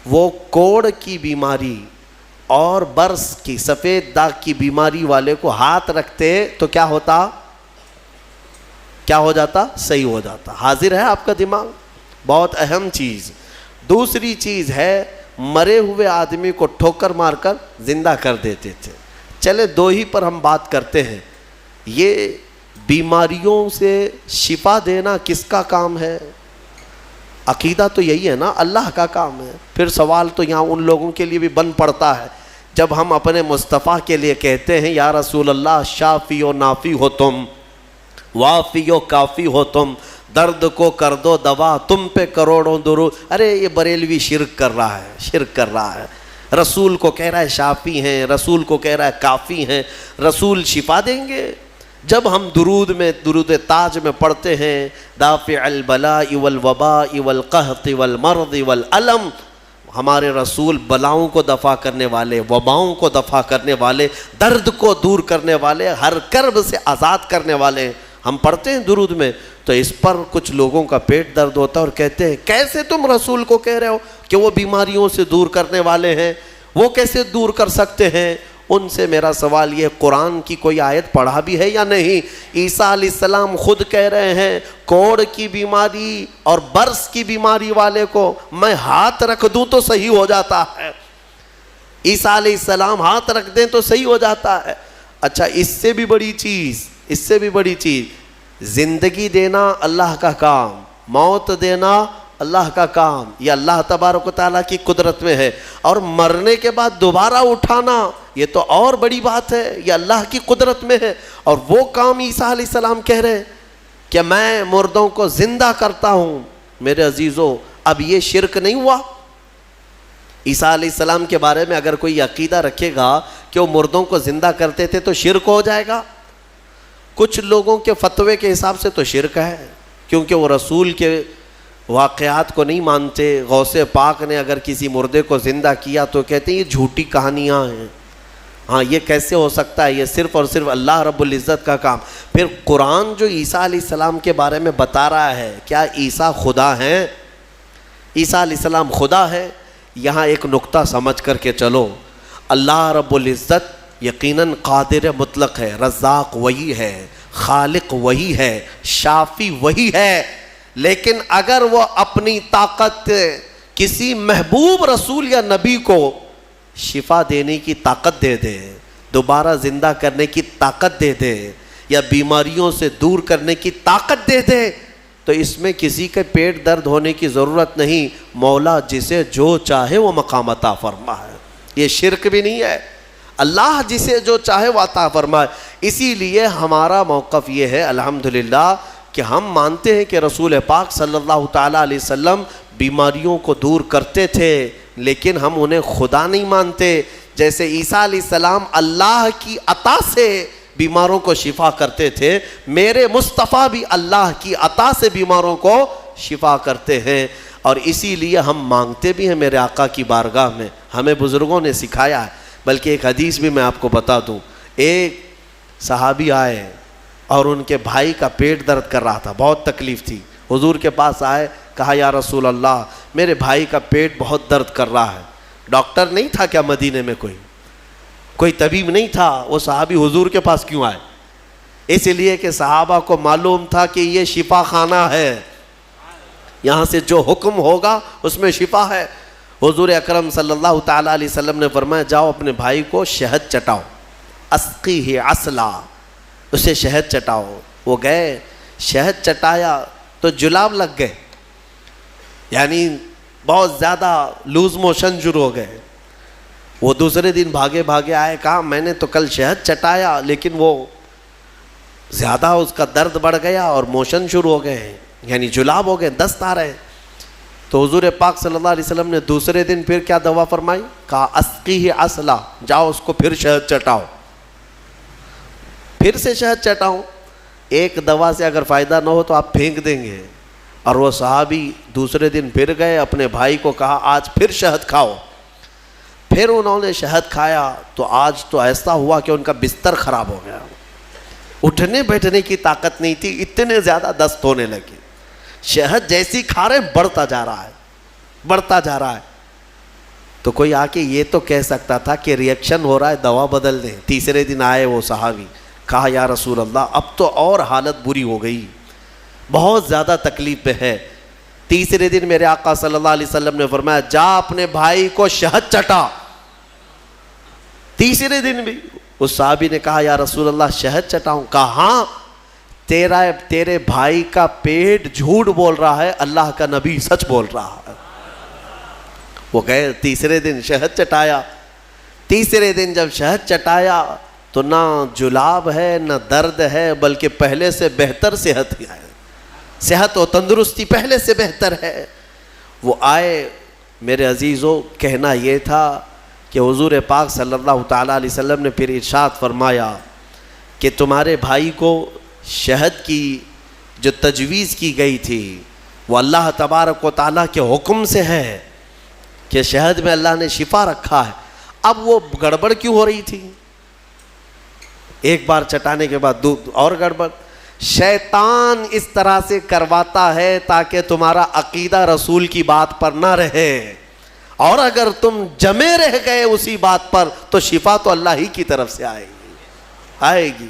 وہ کوڑ کی بیماری اور برس کی سفید داغ کی بیماری والے کو ہاتھ رکھتے تو کیا ہو جاتا؟ صحیح ہو جاتا. حاضر ہے آپ کا دماغ؟ بہت اہم چیز. دوسری چیز ہے مرے ہوئے آدمی کو ٹھوکر مار کر زندہ کر دیتے تھے. چلے 2 ہی پر ہم بات کرتے ہیں. یہ بیماریوں سے شفا دینا کس کا کام ہے؟ عقیدہ تو یہی ہے نا، اللہ کا کام ہے. پھر سوال تو یہاں ان لوگوں کے لیے بھی بن پڑتا ہے جب ہم اپنے مصطفیٰ کے لیے کہتے ہیں یا رسول اللہ شافی و نافی ہو تم، وافی و کافی ہو تم، درد کو کر دو دوا، تم پہ کروڑوں درود. ارے یہ بریلوی شرک کر رہا ہے. رسول کو کہہ رہا ہے شافی ہیں، رسول کو کہہ رہا ہے کافی ہیں. رسول شفا دیں گے؟ جب ہم درود تاج میں پڑھتے ہیں دافع البلاء والوباء والقحط والمرض والالم، ہمارے رسول بلاؤں کو دفع کرنے والے، وباؤں کو دفع کرنے والے، درد کو دور کرنے والے، ہر کرب سے آزاد کرنے والے. ہم پڑھتے ہیں درود میں تو اس پر کچھ لوگوں کا پیٹ درد ہوتا ہے اور کہتے ہیں کیسے تم رسول کو کہہ رہے ہو کہ وہ بیماریوں سے دور کرنے والے ہیں، وہ کیسے دور کر سکتے ہیں؟ ان سے میرا سوال یہ، قرآن کی کوئی آیت پڑھا بھی ہے یا نہیں؟ عیسیٰ علیہ السلام خود کہہ رہے ہیں کوڑ کی بیماری اور برس کی بیماری والے کو میں ہاتھ رکھ دوں تو صحیح ہو جاتا ہے. عیسیٰ علیہ السلام ہاتھ رکھ دیں تو صحیح ہو جاتا ہے. اچھا، اس سے بھی بڑی چیز زندگی دینا اللہ کا کام، موت دینا اللہ کا کام، یہ اللہ تبارک و تعالیٰ کی قدرت میں ہے. اور مرنے کے بعد دوبارہ اٹھانا یہ تو اور بڑی بات ہے، یہ اللہ کی قدرت میں ہے. اور وہ کام عیسیٰ علیہ السلام کہہ رہے ہیں کہ میں مردوں کو زندہ کرتا ہوں. میرے عزیزو، اب یہ شرک نہیں ہوا؟ عیسیٰ علیہ السلام کے بارے میں اگر کوئی عقیدہ رکھے گا کہ وہ مردوں کو زندہ کرتے تھے تو شرک ہو جائے گا. کچھ لوگوں کے فتوے کے حساب سے تو شرک ہے، کیونکہ وہ رسول کے واقعات کو نہیں مانتے. غوث پاک نے اگر کسی مردے کو زندہ کیا تو کہتے ہیں یہ جھوٹی کہانیاں ہیں. ہاں، یہ کیسے ہو سکتا ہے؟ یہ صرف اور صرف اللہ رب العزت کا کام. پھر قرآن جو عیسیٰ علیہ السلام کے بارے میں بتا رہا ہے، کیا عیسیٰ خدا ہیں؟ عیسیٰ علیہ السلام خدا ہے؟ یہاں ایک نقطہ سمجھ کر کے چلو. اللہ رب العزت یقیناً قادر مطلق ہے، رزاق وہی ہے، خالق وہی ہے، شافی وہی ہے، لیکن اگر وہ اپنی طاقت کسی محبوب رسول یا نبی کو شفا دینے کی طاقت دے دے، دوبارہ زندہ کرنے کی طاقت دے دے، یا بیماریوں سے دور کرنے کی طاقت دے دے، تو اس میں کسی کے پیٹ درد ہونے کی ضرورت نہیں. مولا جسے جو چاہے وہ مقام عطا فرمائے. یہ شرک بھی نہیں ہے، اللہ جسے جو چاہے وہ عطا فرمائے. اسی لیے ہمارا موقف یہ ہے الحمدللہ کہ ہم مانتے ہیں کہ رسول پاک صلی اللہ تعالیٰ علیہ وسلم بیماریوں کو دور کرتے تھے، لیکن ہم انہیں خدا نہیں مانتے. جیسے عیسیٰ علیہ السلام اللہ کی عطا سے بیماروں کو شفا کرتے تھے، میرے مصطفیٰ بھی اللہ کی عطا سے بیماروں کو شفا کرتے ہیں. اور اسی لیے ہم مانگتے بھی ہیں میرے آقا کی بارگاہ میں، ہمیں بزرگوں نے سکھایا ہے. بلکہ ایک حدیث بھی میں آپ کو بتا دوں. ایک صحابی آئے اور ان کے بھائی کا پیٹ درد کر رہا تھا، بہت تکلیف تھی. حضور کے پاس آئے، کہا یا رسول اللہ میرے بھائی کا پیٹ بہت درد کر رہا ہے. ڈاکٹر نہیں تھا کیا مدینے میں؟ کوئی طبیب نہیں تھا. وہ صحابی حضور کے پاس کیوں آئے؟ اس لیے کہ صحابہ کو معلوم تھا کہ یہ شفا خانہ ہے، یہاں سے جو حکم ہوگا اس میں شفا ہے. حضور اکرم صلی اللہ تعالیٰ علیہ وسلم نے فرمایا جاؤ اپنے بھائی کو شہد چٹاؤ، اسقیہ عسلا، اسے شہد چٹاؤ. وہ گئے، شہد چٹایا تو جلاب لگ گئے، یعنی بہت زیادہ لوز موشن شروع ہو گئے. وہ دوسرے دن بھاگے آئے، کہا میں نے تو کل شہد چٹایا لیکن وہ زیادہ اس کا درد بڑھ گیا اور موشن شروع ہو گئے، یعنی جلاب ہو گئے، دست آ رہے. تو حضور پاک صلی اللہ علیہ وسلم نے دوسرے دن پھر کیا دوا فرمائی؟ کہا اسقیہ عسلا، جاؤ اس کو پھر شہد چٹاؤ. پھر سے شہد چٹاؤ. ایک دوا سے اگر فائدہ نہ ہو تو آپ پھینک دیں گے. اور وہ صحابی دوسرے دن پھر گئے، اپنے بھائی کو کہا آج پھر شہد کھاؤ. پھر انہوں نے شہد کھایا تو آج تو ایسا ہوا کہ ان کا بستر خراب ہو گیا، اٹھنے بیٹھنے کی طاقت نہیں تھی، اتنے زیادہ دست ہونے لگے. شہد جیسی کھا رہے بڑھتا جا رہا ہے. تو کوئی آ کے یہ تو کہہ سکتا تھا کہ ریئیکشن ہو رہا ہے، دوا بدل دیں. تیسرے دن آئے وہ صحابی، کہا یا رسول اللہ اب تو اور حالت بری ہو گئی، بہت زیادہ تکلیف پہ ہے. تیسرے دن میرے آقا صلی اللہ علیہ وسلم نے فرمایا جا اپنے بھائی کو شہد چٹا. تیسرے دن بھی اس صحابی نے کہا یا رسول اللہ شہد چٹاؤں؟ کہا ہاں، تیرے بھائی کا پیٹ جھوٹ بول رہا ہے، اللہ کا نبی سچ بول رہا ہے. وہ گئے تیسرے دن شہد چٹایا. تیسرے دن جب شہد چٹایا تو نہ جلاب ہے نہ درد ہے، بلکہ پہلے سے بہتر صحت ہے، صحت و تندرستی پہلے سے بہتر ہے. وہ آئے میرے عزیزوں، کہنا یہ تھا کہ حضور پاک صلی اللہ تعالیٰ علیہ وسلم نے پھر ارشاد فرمایا کہ تمہارے بھائی کو شہد کی جو تجویز کی گئی تھی وہ اللہ تبارک و تعالیٰ کے حکم سے ہے کہ شہد میں اللہ نے شفا رکھا ہے. اب وہ گڑبڑ کیوں ہو رہی تھی؟ ایک بار چٹانے کے بعد اور گڑبڑ. شیطان اس طرح سے کرواتا ہے تاکہ تمہارا عقیدہ رسول کی بات پر نہ رہے، اور اگر تم جمے رہ گئے اسی بات پر تو شفا تو اللہ ہی کی طرف سے آئے گی.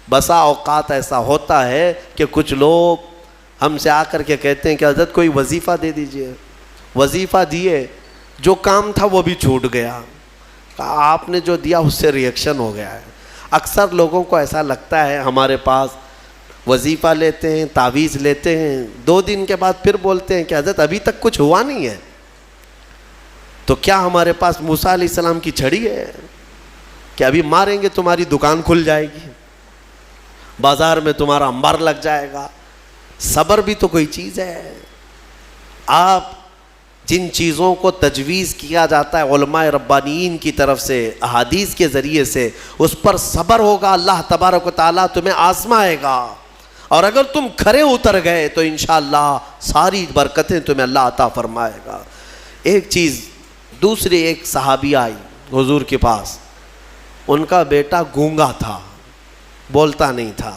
بسا اوقات ایسا ہوتا ہے کہ کچھ لوگ ہم سے آ کر کے کہتے ہیں کہ حضرت کوئی وظیفہ دے دیجئے. وظیفہ دیے، جو کام تھا وہ بھی چھوٹ گیا. آپ نے جو دیا اس سے ریئیکشن ہو گیا ہے. اکثر لوگوں کو ایسا لگتا ہے ہمارے پاس وظیفہ لیتے ہیں، تعویذ لیتے ہیں، 2 دن کے بعد پھر بولتے ہیں کہ حضرت ابھی تک کچھ ہوا نہیں ہے. تو کیا ہمارے پاس موسیٰ علیہ السلام کی چھڑی ہے کہ ابھی ماریں گے تمہاری دکان کھل جائے گی، بازار میں تمہارا انبار لگ جائے گا؟ صبر بھی تو کوئی چیز ہے. آپ جن چیزوں کو تجویز کیا جاتا ہے علماء ربانیین کی طرف سے احادیث کے ذریعے سے، اس پر صبر ہوگا، اللہ تبارک و تعالیٰ تمہیں آزمائے گا، اور اگر تم کھرے اتر گئے تو انشاءاللہ ساری برکتیں تمہیں اللہ عطا فرمائے گا. ایک چیز دوسری، ایک صحابی آئی حضور کے پاس، ان کا بیٹا گونگا تھا، بولتا نہیں تھا،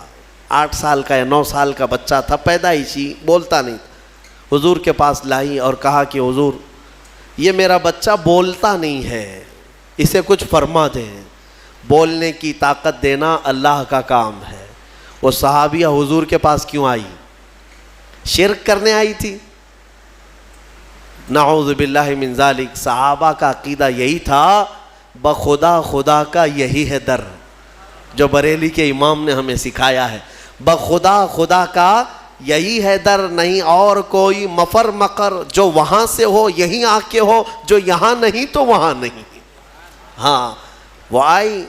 8 سال کا یا 9 سال کا بچہ تھا، پیدائشی، بولتا نہیں تھا. حضور کے پاس لائی اور کہا کہ حضور یہ میرا بچہ بولتا نہیں ہے، اسے کچھ فرما دیں. بولنے کی طاقت دینا اللہ کا کام ہے. وہ صحابیہ حضور کے پاس کیوں آئی؟ شرک کرنے آئی تھی؟ نعوذ باللہ من ذالک. صحابہ کا عقیدہ یہی تھا، بخدا خدا کا یہی ہے در، جو بریلی کے امام نے ہمیں سکھایا ہے. بخدا خدا کا یہی ہے در، نہیں اور کوئی مفر مقر، جو وہاں سے ہو یہیں آ کے ہو، جو یہاں نہیں تو وہاں نہیں. ہاں وہ آئی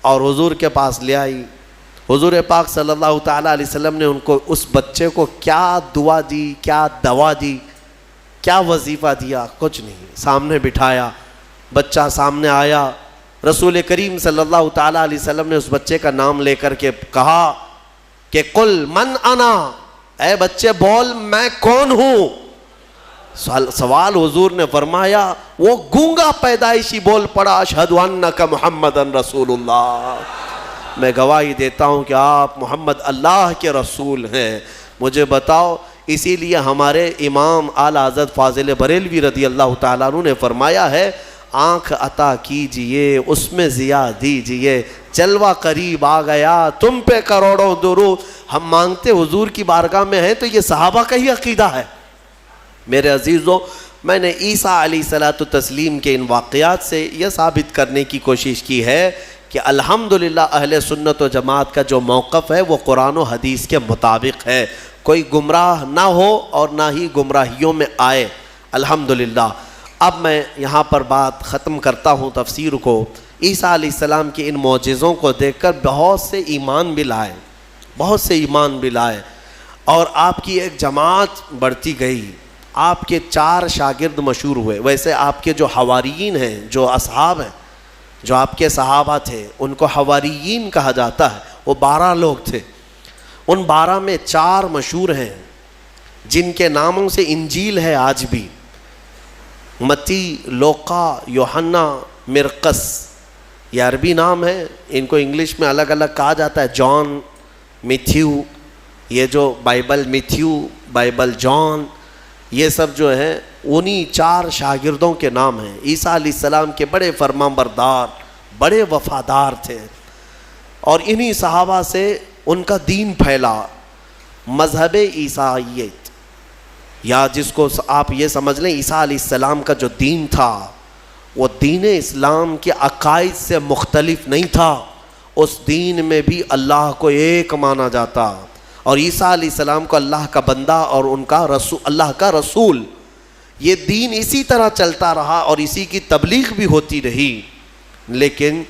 اور حضور کے پاس لے آئی. حضور پاک صلی اللہ تعالیٰ علیہ وسلم نے ان کو، اس بچے کو کیا دعا دی، کیا دوا دی، کیا وظیفہ دیا؟ کچھ نہیں. سامنے بٹھایا، بچہ سامنے آیا. رسول کریم صلی اللہ تعالیٰ علیہ وسلم نے اس بچے کا نام لے کر کے کہا کہ قل من انا، اے بچے بول میں کون ہوں. سوال حضور نے فرمایا، وہ گونگا پیدائشی بول پڑا، اشہد انک محمد رسول اللہ، میں گواہی دیتا ہوں کہ آپ محمد اللہ کے رسول ہیں. مجھے بتاؤ. اسی لیے ہمارے امام اعلیٰ حضرت فاضل بریلوی رضی اللہ تعالیٰ عنہ نے فرمایا ہے، آنکھ عطا کیجئے اس میں ضیاء دیجئے، جلوہ قریب آ گیا تم پہ کروڑوں درود. ہم مانگتے حضور کی بارگاہ میں ہیں تو یہ صحابہ کا ہی عقیدہ ہے. میرے عزیزوں، میں نے عیسیٰ علیہ الصلوۃ والتسلیم کے ان واقعات سے یہ ثابت کرنے کی کوشش کی ہے کہ الحمدللہ اہل سنت و جماعت کا جو موقف ہے وہ قرآن و حدیث کے مطابق ہے. کوئی گمراہ نہ ہو اور نہ ہی گمراہیوں میں آئے، الحمدللہ. اب میں یہاں پر بات ختم کرتا ہوں تفسیر کو. عیسیٰ علیہ السلام کے ان معجزوں کو دیکھ کر بہت سے ایمان بھی لائے، بہت سے ایمان بھی لائے، اور آپ کی ایک جماعت بڑھتی گئی. آپ کے 4 شاگرد مشہور ہوئے. ویسے آپ کے جو حواریین ہیں، جو اصحاب ہیں، جو آپ کے صحابہ تھے، ان کو حواریین کہا جاتا ہے. وہ 12 لوگ تھے. ان 12 میں 4 مشہور ہیں جن کے ناموں سے انجیل ہے آج بھی. متی، لوقا، یوحنا، مرقس. یہ عربی نام ہے، ان کو انگلش میں الگ الگ کہا جاتا ہے، جان، میتھیو. یہ جو بائبل میتھیو، بائبل جان، یہ سب جو ہیں انہی 4 شاگردوں کے نام ہیں. عیسیٰ علیہ السلام کے بڑے فرمانبردار، بڑے وفادار تھے، اور انہی صحابہ سے ان کا دین پھیلا. مذہب عیسائیت، یا جس کو آپ یہ سمجھ لیں عیسیٰ علیہ السلام کا جو دین تھا وہ دین اسلام کے عقائد سے مختلف نہیں تھا. اس دین میں بھی اللہ کو ایک مانا جاتا، اور عیسیٰ علیہ السلام کو اللہ کا بندہ اور ان کا رسول، اللہ کا رسول. یہ دین اسی طرح چلتا رہا اور اسی کی تبلیغ بھی ہوتی رہی. لیکن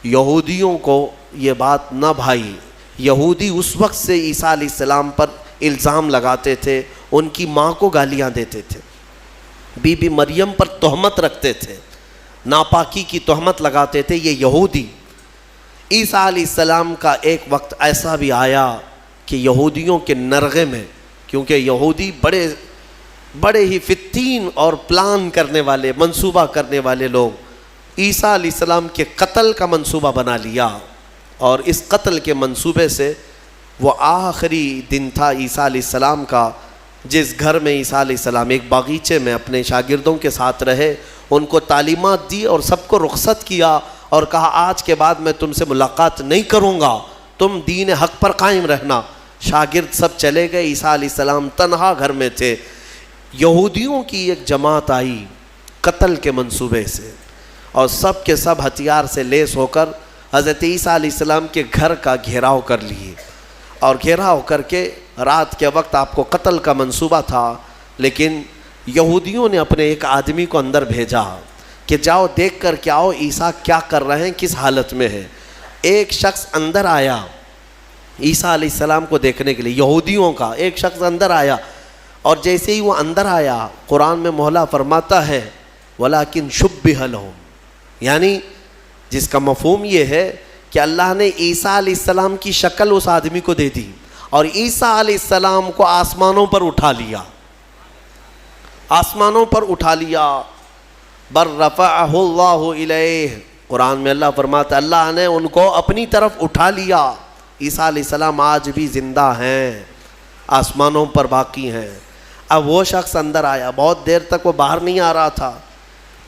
یہودیوں کو یہ بات نہ بھائی. یہودی اس وقت سے عیسیٰ علیہ السلام پر الزام لگاتے تھے، ان کی ماں کو گالیاں دیتے تھے، بی بی مریم پر تہمت رکھتے تھے، ناپاکی کی تہمت لگاتے تھے یہ یہودی. عیسیٰ علیہ السلام کا ایک وقت ایسا بھی آیا کہ یہودیوں کے نرغے میں، کیونکہ یہودی بڑے ہی فتین اور پلان کرنے والے، منصوبہ کرنے والے لوگ، عیسیٰ علیہ السلام کے قتل کا منصوبہ بنا لیا. اور اس قتل کے منصوبے سے وہ آخری دن تھا عیسیٰ علیہ السلام کا، جس گھر میں عیسیٰ علیہ السلام ایک باغیچے میں اپنے شاگردوں کے ساتھ رہے، ان کو تعلیمات دی اور سب کو رخصت کیا اور کہا آج کے بعد میں تم سے ملاقات نہیں کروں گا، تم دین حق پر قائم رہنا. شاگرد سب چلے گئے، عیسیٰ علیہ السلام تنہا گھر میں تھے. یہودیوں کی ایک جماعت آئی قتل کے منصوبے سے، اور سب کے سب ہتھیار سے لیس ہو کر حضرت عیسیٰ علیہ السلام کے گھر کا گھیراؤ کر لیے، اور گھیراؤ کر کے رات کے وقت آپ کو قتل کا منصوبہ تھا. لیکن یہودیوں نے اپنے ایک آدمی کو اندر بھیجا کہ جاؤ دیکھ کر کے آؤ عیسیٰ کیا کر رہے ہیں، کس حالت میں ہے. ایک شخص اندر آیا عیسیٰ علیہ السلام کو دیکھنے کے لیے، یہودیوں کا ایک شخص اندر آیا، اور جیسے ہی وہ اندر آیا قرآن میں مولا فرماتا ہے وَلَكِنْ شُبِّهَ لَهُمْ، یعنی جس کا مفہوم یہ ہے کہ اللہ نے عیسیٰ علیہ السلام کی شکل اس آدمی کو دے دی، اور عیسیٰ علیہ السلام کو آسمانوں پر اٹھا لیا، آسمانوں پر اٹھا لیا. بر رفعہ اللہ الیہ، قرآن میں اللہ فرماتا ہے اللہ نے ان کو اپنی طرف اٹھا لیا. عیسیٰ علیہ السلام آج بھی زندہ ہیں، آسمانوں پر باقی ہیں. اب وہ شخص اندر آیا، بہت دیر تک وہ باہر نہیں آ رہا تھا،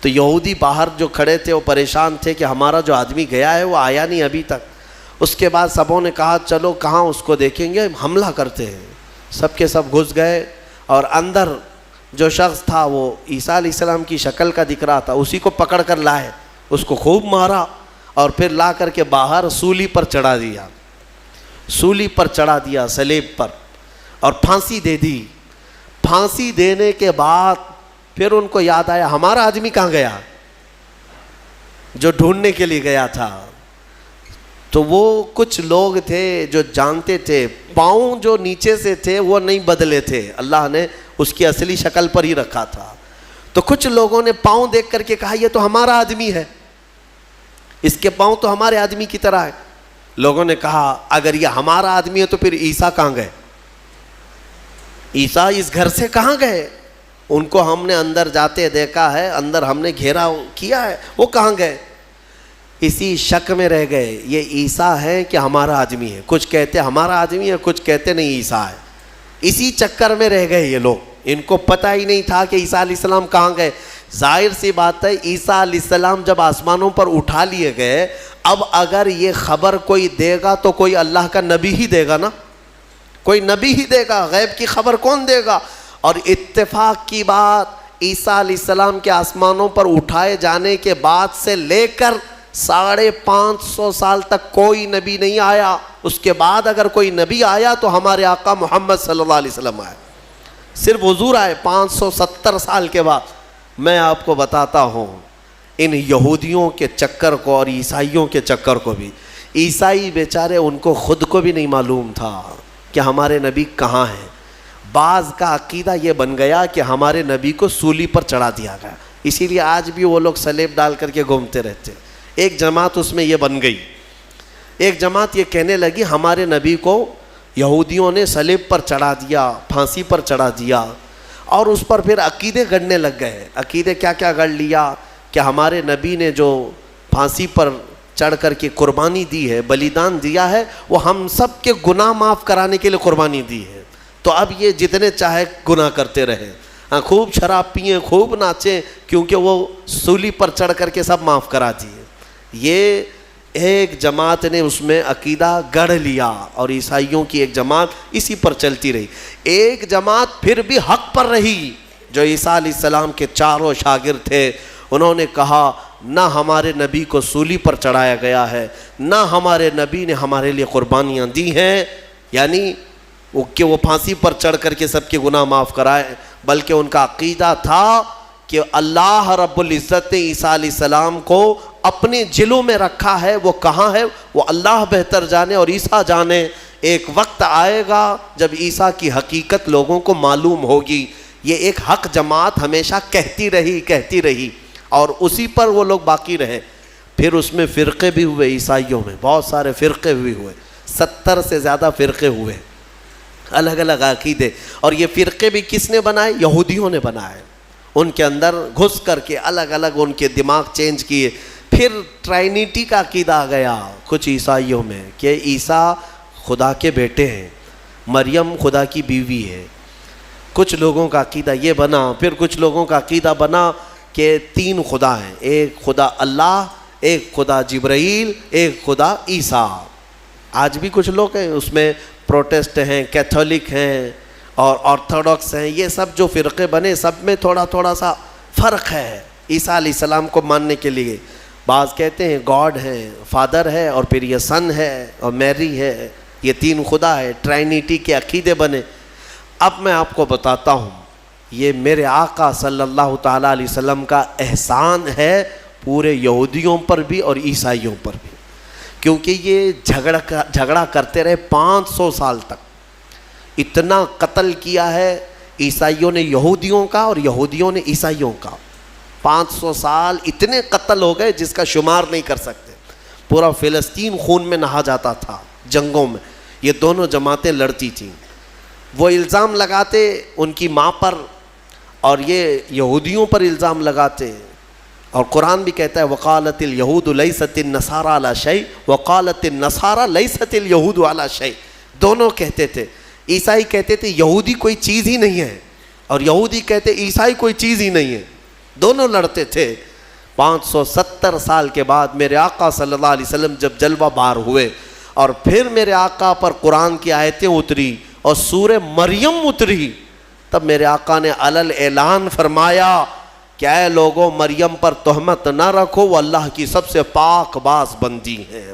تو یہودی باہر جو کھڑے تھے وہ پریشان تھے کہ ہمارا جو آدمی گیا ہے وہ آیا نہیں ابھی تک. اس کے بعد سبوں نے کہا چلو کہاں اس کو دیکھیں گے، حملہ کرتے ہیں. سب کے سب گھس گئے اور اندر جو شخص تھا وہ عیسیٰ علیہ السلام کی شکل کا دکھ رہا تھا، اسی کو پکڑ کر لائے، اس کو خوب مارا اور پھر لا کر کے باہر سولی پر چڑھا دیا، سولی پر چڑھا دیا، صلیب پر، اور پھانسی دے دی. پھانسی دینے کے بعد پھر ان کو یاد آیا ہمارا آدمی کہاں گیا جو ڈھونڈنے کے لیے گیا تھا. تو وہ کچھ لوگ تھے جو جانتے تھے پاؤں جو نیچے سے تھے وہ نہیں بدلے تھے، اللہ نے اس کی اصلی شکل پر ہی رکھا تھا. تو کچھ لوگوں نے پاؤں دیکھ کر کے کہا یہ تو ہمارا آدمی ہے، اس کے پاؤں تو ہمارے آدمی کی طرح ہے. لوگوں نے کہا اگر یہ ہمارا آدمی ہے تو پھر عیسیٰ کہاں گئے، عیسیٰ اس گھر سے کہاں گئے؟ ان کو ہم نے اندر جاتے دیکھا ہے، اندر ہم نے گھیرا کیا ہے، وہ کہاں گئے؟ اسی شک میں رہ گئے یہ عیسیٰ ہے کہ ہمارا آدمی ہے. کچھ کہتے ہمارا آدمی ہے، کچھ کہتے نہیں عیسیٰ ہے. اسی چکر میں رہ گئے یہ لوگ، ان کو پتہ ہی نہیں تھا کہ عیسیٰ علیہ السلام کہاں گئے. ظاہر سی بات ہے عیسیٰ علیہ السلام جب آسمانوں پر اٹھا لیے گئے، اب اگر یہ خبر کوئی دے گا تو کوئی اللہ کا نبی ہی دے گا نا، کوئی نبی ہی دے گا، غیب کی خبر کون دے گا؟ اور اتفاق کی بات عیسیٰ علیہ السلام کے آسمانوں پر اٹھائے جانے کے بعد سے لے کر 550 سال تک کوئی نبی نہیں آیا. اس کے بعد اگر کوئی نبی آیا تو ہمارے آقا محمد صلی اللہ علیہ وسلم آئے، صرف حضور آئے 570 سال کے بعد. میں آپ کو بتاتا ہوں ان یہودیوں کے چکر کو اور عیسائیوں کے چکر کو بھی، عیسائی بیچارے ان کو خود کو بھی نہیں معلوم تھا کہ ہمارے نبی کہاں ہیں. بعض کا عقیدہ یہ بن گیا کہ ہمارے نبی کو سولی پر چڑھا دیا گیا، اسی لیے آج بھی وہ لوگ صلیب ڈال کر کے گھومتے رہتے. ایک جماعت اس میں یہ بن گئی، ایک جماعت یہ کہنے لگی ہمارے نبی کو یہودیوں نے صلیب پر چڑھا دیا، پھانسی پر چڑھا دیا، اور اس پر پھر عقیدے گڑنے لگ گئے. عقیدے کیا کیا گڑ لیا کہ ہمارے نبی نے جو پھانسی پر چڑھ کر کے قربانی دی ہے، بلیدان دیا ہے، وہ ہم سب کے گناہ معاف کرانے کے لیے قربانی دی ہے. تو اب یہ جتنے چاہے گناہ کرتے رہے، خوب شراب پئیں، خوب ناچیں، کیونکہ وہ سولی پر چڑھ کر کے سب معاف کرا دیے. یہ ایک جماعت نے اس میں عقیدہ گڑھ لیا اور عیسائیوں کی ایک جماعت اسی پر چلتی رہی. ایک جماعت پھر بھی حق پر رہی جو عیسیٰ علیہ السلام کے چاروں شاگرد تھے. انہوں نے کہا نہ ہمارے نبی کو سولی پر چڑھایا گیا ہے، نہ ہمارے نبی نے ہمارے لیے قربانیاں دی ہیں، یعنی کہ وہ پھانسی پر چڑھ کر کے سب کے گناہ معاف کرائے، بلکہ ان کا عقیدہ تھا کہ اللہ رب العزت نے عیسیٰ علیہ السلام کو اپنے جلوں میں رکھا ہے. وہ کہاں ہے وہ اللہ بہتر جانے اور عیسیٰ جانے. ایک وقت آئے گا جب عیسیٰ کی حقیقت لوگوں کو معلوم ہوگی. یہ ایک حق جماعت ہمیشہ کہتی رہی اور اسی پر وہ لوگ باقی رہے. پھر اس میں فرقے بھی ہوئے، عیسائیوں میں بہت سارے فرقے بھی ہوئے، 70 سے زیادہ فرقے ہوئے، الگ الگ عقیدے. اور یہ فرقے بھی کس نے بنائے؟ یہودیوں نے بنائے. ان کے اندر گھس کر کے الگ الگ ان کے دماغ چینج کیے. پھر ٹرائنیٹی کا عقیدہ آ گیا کچھ عیسائیوں میں کہ عیسیٰ خدا کے بیٹے ہیں، مریم خدا کی بیوی ہے. کچھ لوگوں کا عقیدہ یہ بنا. پھر کچھ لوگوں کا عقیدہ بنا کہ 3 خدا ہیں، ایک خدا اللہ، ایک خدا جبرائیل، ایک خدا عیسیٰ. آج بھی کچھ لوگ ہیں اس میں، پروٹسٹ ہیں، کیتھولک ہیں اور آرتھوڈاکس ہیں. یہ سب جو فرقے بنے سب میں تھوڑا تھوڑا سا فرق ہے عیسیٰ علیہ السلام کو ماننے کے لیے. بعض کہتے ہیں گاڈ ہے، فادر ہے، اور پھر یہ سن ہے اور میری ہے، یہ 3 خدا ہے. ٹرائنیٹی کے عقیدے بنے. اب میں آپ کو بتاتا ہوں یہ میرے آقا صلی اللہ تعالیٰ علیہ وسلم کا احسان ہے پورے یہودیوں پر بھی اور عیسائیوں پر بھی، کیونکہ یہ جھگڑا کرتے رہے 500 سال تک. اتنا قتل کیا ہے عیسائیوں نے یہودیوں کا اور یہودیوں نے عیسائیوں کا. 500 سال اتنے قتل ہو گئے جس کا شمار نہیں کر سکتے. پورا فلسطین خون میں نہا جاتا تھا جنگوں میں. یہ دونوں جماعتیں لڑتی تھیں. وہ الزام لگاتے ان کی ماں پر اور یہ یہودیوں پر الزام لگاتے. اور قرآن بھی کہتا ہے وقالت اليہود لیست النصارى علی شیء وقالت النصارى لیست اليہود علی شیء. دونوں کہتے تھے. عیسائی کہتے تھے یہودی کوئی چیز ہی نہیں ہے اور یہودی کہتے عیسائی کوئی چیز ہی نہیں ہے. دونوں لڑتے تھے. 570 سال کے بعد میرے آقا صلی اللہ علیہ وسلم جب جلوہ بار ہوئے اور پھر میرے آقا پر قرآن کی آیتیں اتری اور سورہ مریم اتری، تب میرے آقا نے علل اعلان فرمایا کہ اے لوگوں مریم پر تہمت نہ رکھو، وہ اللہ کی سب سے پاک باز بندی ہیں۔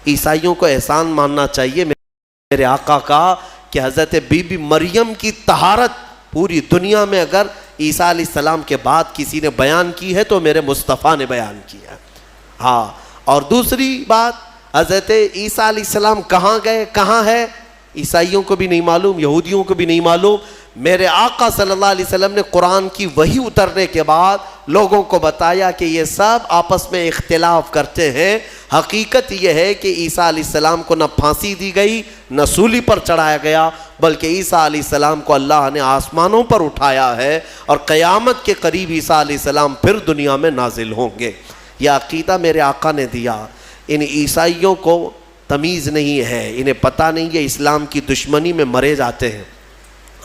عیسائیوں کو احسان ماننا چاہیے میرے آقا کا کہ حضرت بی بی مریم کی طہارت پوری دنیا میں اگر عیسیٰ علیہ السلام کے بعد کسی نے بیان کی ہے تو میرے مصطفیٰ نے بیان کیا ہے۔ ہاں، اور دوسری بات، حضرت عیسیٰ علیہ السلام کہاں گئے، کہاں ہے، عیسائیوں کو بھی نہیں معلوم، یہودیوں کو بھی نہیں معلوم۔ میرے آقا صلی اللہ علیہ وسلم نے قرآن کی وحی اترنے کے بعد لوگوں کو بتایا کہ یہ سب آپس میں اختلاف کرتے ہیں، حقیقت یہ ہے کہ عیسیٰ علیہ السلام کو نہ پھانسی دی گئی نہ سولی پر چڑھایا گیا، بلکہ عیسیٰ علیہ السلام کو اللہ نے آسمانوں پر اٹھایا ہے، اور قیامت کے قریب عیسیٰ علیہ السلام پھر دنیا میں نازل ہوں گے۔ یہ عقیدہ میرے آقا نے دیا۔ ان عیسائیوں کو تمیز نہیں ہے، انہیں پتہ نہیں ہے، اسلام کی دشمنی میں مرے جاتے ہیں،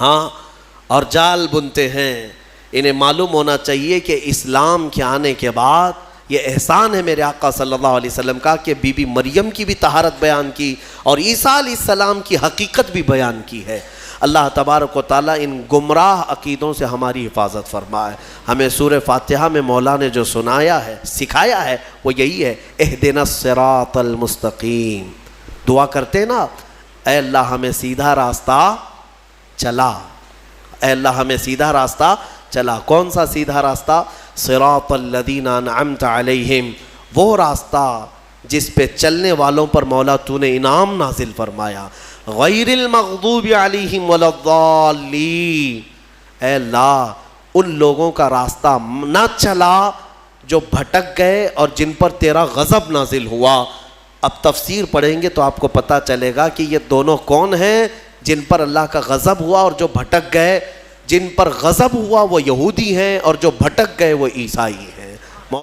ہاں، اور جال بنتے ہیں۔ انہیں معلوم ہونا چاہیے کہ اسلام کے آنے کے بعد یہ احسان ہے میرے آقا صلی اللہ علیہ وسلم کا کہ بی بی مریم کی بھی طہارت بیان کی اور عیسیٰ علیہ السلام کی حقیقت بھی بیان کی ہے۔ اللہ تبارک و تعالیٰ ان گمراہ عقیدوں سے ہماری حفاظت فرمائے۔ ہمیں سورہ فاتحہ میں مولا نے جو سنایا ہے، سکھایا ہے، وہ یہی ہے، اہدنا الصراط المستقیم۔ دعا کرتے نا، اے اللہ ہمیں سیدھا راستہ چلا، اے اللہ ہمیں سیدھا راستہ چلا۔ کون سا سیدھا راستہ؟ صراط الذین انعمت علیہم، وہ راستہ جس پہ چلنے والوں پر مولا تو نے انعام نازل فرمایا۔ غیر المغضوب علیہم ولا الضالین، اے اللہ ان لوگوں کا راستہ نہ چلا جو بھٹک گئے اور جن پر تیرا غضب نازل ہوا۔ اب تفسیر پڑھیں گے تو آپ کو پتہ چلے گا کہ یہ دونوں کون ہیں جن پر اللہ کا غضب ہوا اور جو بھٹک گئے۔ جن پر غضب ہوا وہ یہودی ہیں اور جو بھٹک گئے وہ عیسائی ہیں۔